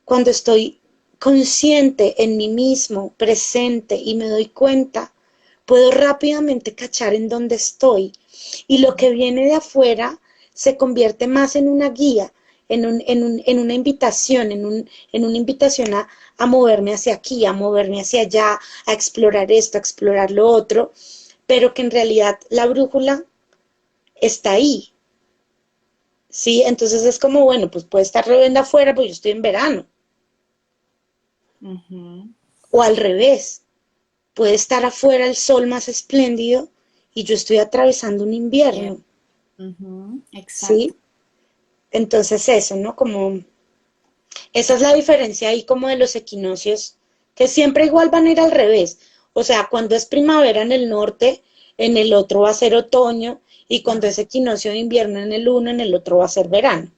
cuando estoy consciente en mí mismo, presente y me doy cuenta, puedo rápidamente cachar en dónde estoy y lo que viene de afuera se convierte más en una guía, en una invitación, en una invitación a moverme hacia aquí, a moverme hacia allá, a explorar esto, a explorar lo otro, pero que en realidad la brújula está ahí, ¿sí? Entonces es como, bueno, pues puede estar lloviendo afuera, pues yo estoy en verano, Ujú. o al revés, puede estar afuera el sol más espléndido y yo estoy atravesando un Bien. invierno, Ujú. Exacto. ¿sí? Entonces eso, ¿no? Como esa es la diferencia ahí como de los equinoccios, que siempre igual van a ir al revés. O sea, cuando es primavera en el norte, en el otro va a ser otoño, y cuando Ajá. es equinoccio de invierno en el uno, en el otro va a ser verano.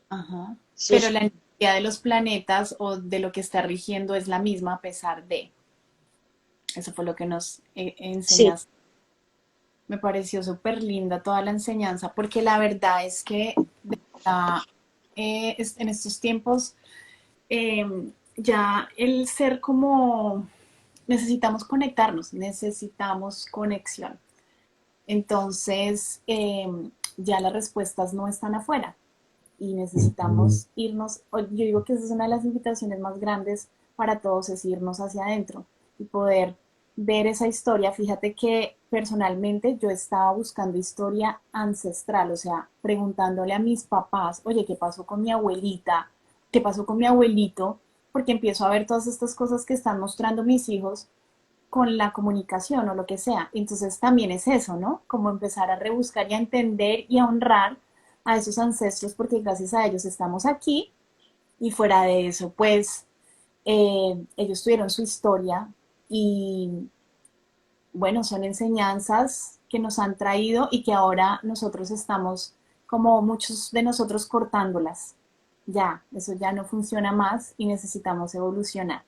Ajá. Eso Pero es, la energía de los planetas o de lo que está rigiendo es la misma a pesar de. Eso fue lo que nos sí, enseñaste. Me pareció súper linda toda la enseñanza, porque la verdad es que en estos tiempos eh, ya el ser como necesitamos conectarnos, necesitamos conexión. Entonces, ya las respuestas no están afuera y necesitamos irnos. Yo digo que esa es una de las invitaciones más grandes para todos, es irnos hacia adentro y poder ver esa historia. Fíjate que personalmente yo estaba buscando historia ancestral, o sea, preguntándole a mis papás, oye, ¿qué pasó con mi abuelita? ¿Qué pasó con mi abuelito? Porque empiezo a ver todas estas cosas que están mostrando mis hijos con la comunicación o lo que sea. Entonces también es eso, ¿no? Como empezar a rebuscar y a entender y a honrar a esos ancestros porque gracias a ellos estamos aquí y fuera de eso, pues ellos tuvieron su historia y bueno, son enseñanzas que nos han traído y que ahora nosotros estamos, como muchos de nosotros, cortándolas. Ya, eso ya no funciona más y necesitamos evolucionar.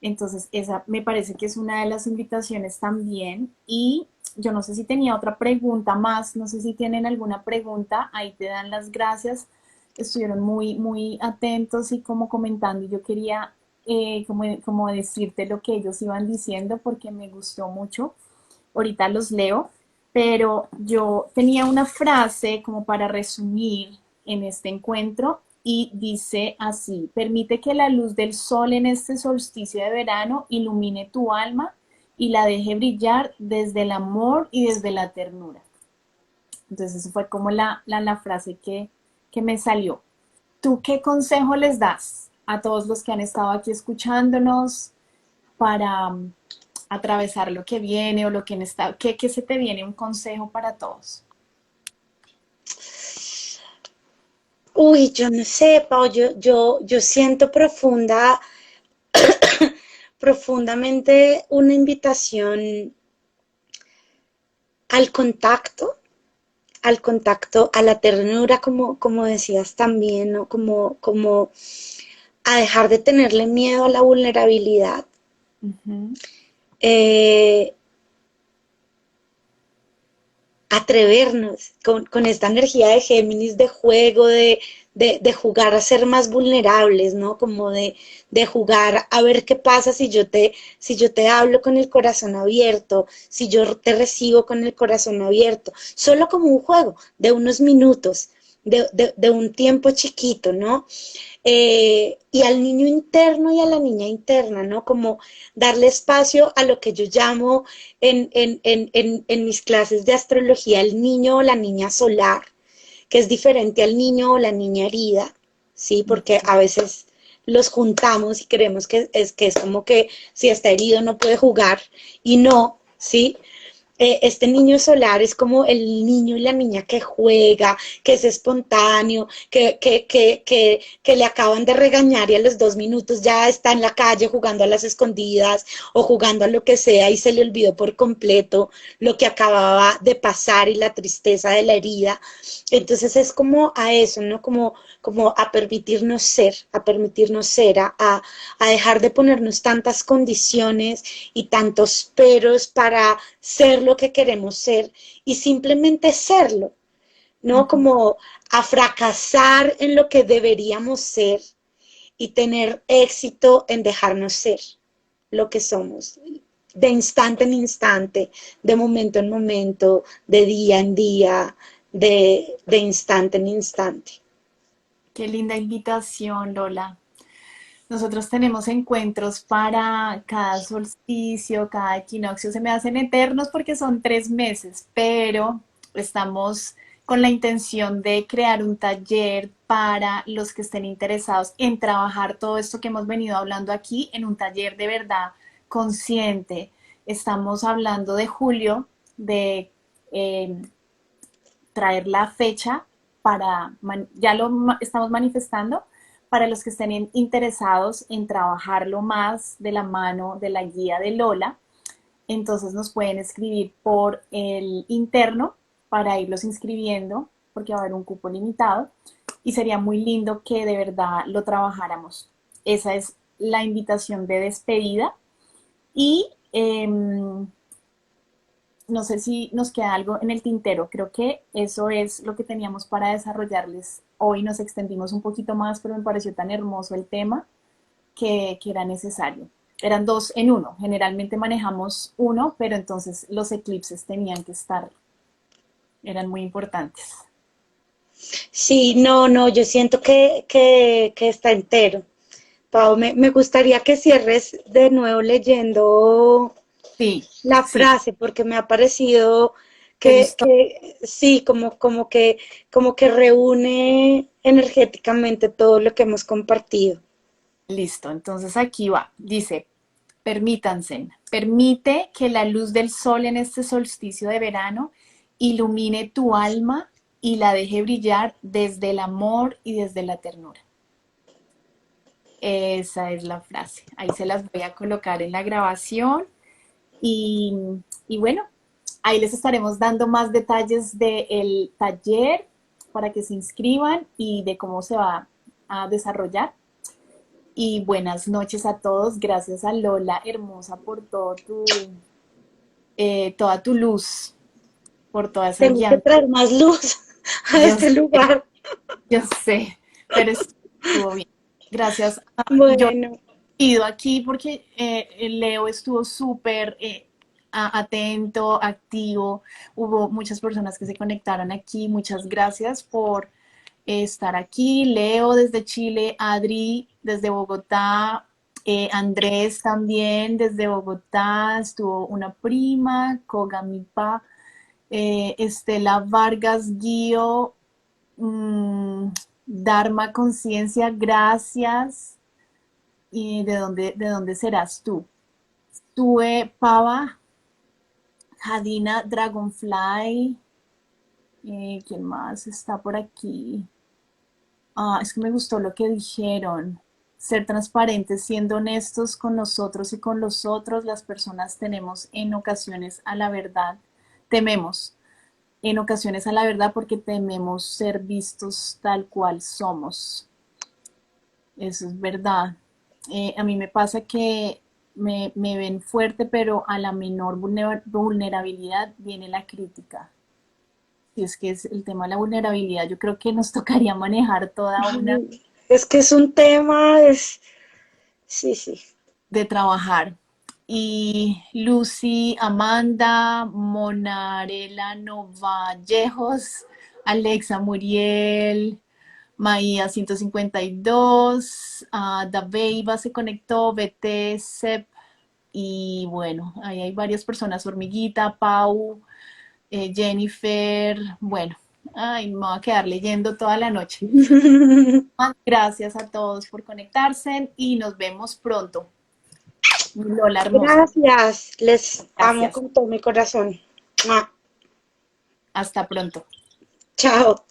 Entonces, esa me parece que es una de las invitaciones también. Y yo no sé si tenía otra pregunta más, no sé si tienen alguna pregunta, ahí te dan las gracias. Estuvieron muy atentos y como comentando. Y yo quería como decirte lo que ellos iban diciendo porque me gustó mucho. Ahorita los leo, pero yo tenía una frase como para resumir en este encuentro y dice así: permite que la luz del sol en este solsticio de verano ilumine tu alma y la deje brillar desde el amor y desde la ternura. Entonces, eso fue como la frase que me salió. ¿Tú qué consejo les das a todos los que han estado aquí escuchándonos para atravesar lo que viene o lo que está, qué se te viene un consejo para todos? Uy, yo no sé, Pau, yo siento profundamente una invitación al contacto, a la ternura, como decías también, ¿no? Como a dejar de tenerle miedo a la vulnerabilidad. Ujú. Eh, Atrevernos con esta energía de Géminis, de juego, de jugar a ser más vulnerables, ¿no? Como de jugar a ver qué pasa si yo te hablo con el corazón abierto, si yo te recibo con el corazón abierto, solo como un juego de unos minutos, de un tiempo chiquito, ¿no? Y al niño interno y a la niña interna, ¿no? Como darle espacio a lo que yo llamo en mis clases de astrología el niño o la niña solar, que es diferente al niño o la niña herida, ¿sí? Porque a veces los juntamos y creemos que es como que si está herido no puede jugar y no, ¿sí? Este niño solar es como el niño y la niña que juega, que es espontáneo, que le acaban de regañar y a los 2 minutos ya está en la calle jugando a las escondidas o jugando a lo que sea y se le olvidó por completo lo que acababa de pasar y la tristeza de la herida. Entonces es como a eso, ¿no? Como a permitirnos ser, a dejar de ponernos tantas condiciones y tantos peros para ser lo que queremos ser y simplemente serlo, ¿no? Ujú. Como a fracasar en lo que deberíamos ser y tener éxito en dejarnos ser lo que somos, de instante en instante, de momento en momento, de día en día, de instante en instante. Qué linda invitación, Lola. Nosotros tenemos encuentros para cada solsticio, cada equinoccio. Se me hacen eternos porque son 3 meses, pero estamos con la intención de crear un taller para los que estén interesados en trabajar todo esto que hemos venido hablando aquí en un taller de verdad consciente. Estamos hablando de julio, de eh, traer la fecha para, ya lo estamos manifestando, para los que estén interesados en trabajarlo más de la mano de la guía de Lola. Entonces nos pueden escribir por el interno para irlos inscribiendo, porque va a haber un cupo limitado y sería muy lindo que de verdad lo trabajáramos. Esa es la invitación de despedida y no sé si nos queda algo en el tintero. Creo que eso es lo que teníamos para desarrollarles hoy. Nos extendimos un poquito más, pero me pareció tan hermoso el tema que era necesario. Eran dos en uno. Generalmente manejamos uno, pero entonces los eclipses tenían que estar, eran muy importantes. Sí, no, yo siento que está entero. Pau, me gustaría que cierres de nuevo leyendo Sí, la sí. frase, porque me ha parecido ¿Te gustó? que sí, como que reúne energéticamente todo lo que hemos compartido. Listo. Entonces aquí va. Dice, permítanse, permite que la luz del sol en este solsticio de verano ilumine tu alma y la deje brillar desde el amor y desde la ternura. Esa es la frase. Ahí se las voy a colocar en la grabación y, y bueno, Ahí les estaremos dando más detalles del taller para que se inscriban y de cómo se va a desarrollar. Y buenas noches a todos. Gracias a Lola, hermosa, por toda tu luz, por toda esa Tengo que guía. traer más luz a Yo este sé, lugar. yo sé, pero estuvo bien. Gracias. Y yo Bueno, pido aquí porque Leo estuvo súper atento, activo. Hubo muchas personas que se conectaron aquí. Muchas gracias por estar aquí. Leo desde Chile, Adri desde Bogotá, Andrés también desde Bogotá. Estuvo una prima, Kogamipa, Estela Vargas Guío, mm, Dharma Conciencia, gracias. ¿Y de dónde serás tú? Tuve Pava, Jadina Dragonfly, ¿quién más está por aquí? Es que me gustó lo que dijeron. Ser transparentes, siendo honestos con nosotros y con los otros, las personas tenemos en ocasiones a la verdad, tememos en ocasiones a la verdad porque tememos ser vistos tal cual somos. Eso es verdad. A mí me pasa que me ven fuerte, pero a la menor vulnerabilidad viene la crítica. Y es que es el tema de la vulnerabilidad. Yo creo que nos tocaría manejar toda una es que es un tema, sí, sí. de trabajar. Y Lucy, Amanda, Monarela Novallejos, Alexa Muriel, Maía 152, Dabeiba se conectó, BT, Sep, y bueno, ahí hay varias personas, Hormiguita, Pau, Jennifer, bueno, ay, me voy a quedar leyendo toda la noche. Gracias a todos por conectarse y nos vemos pronto. Lola hermosa, Gracias, les amo gracias. con todo mi corazón. Mua. Hasta pronto. Chao.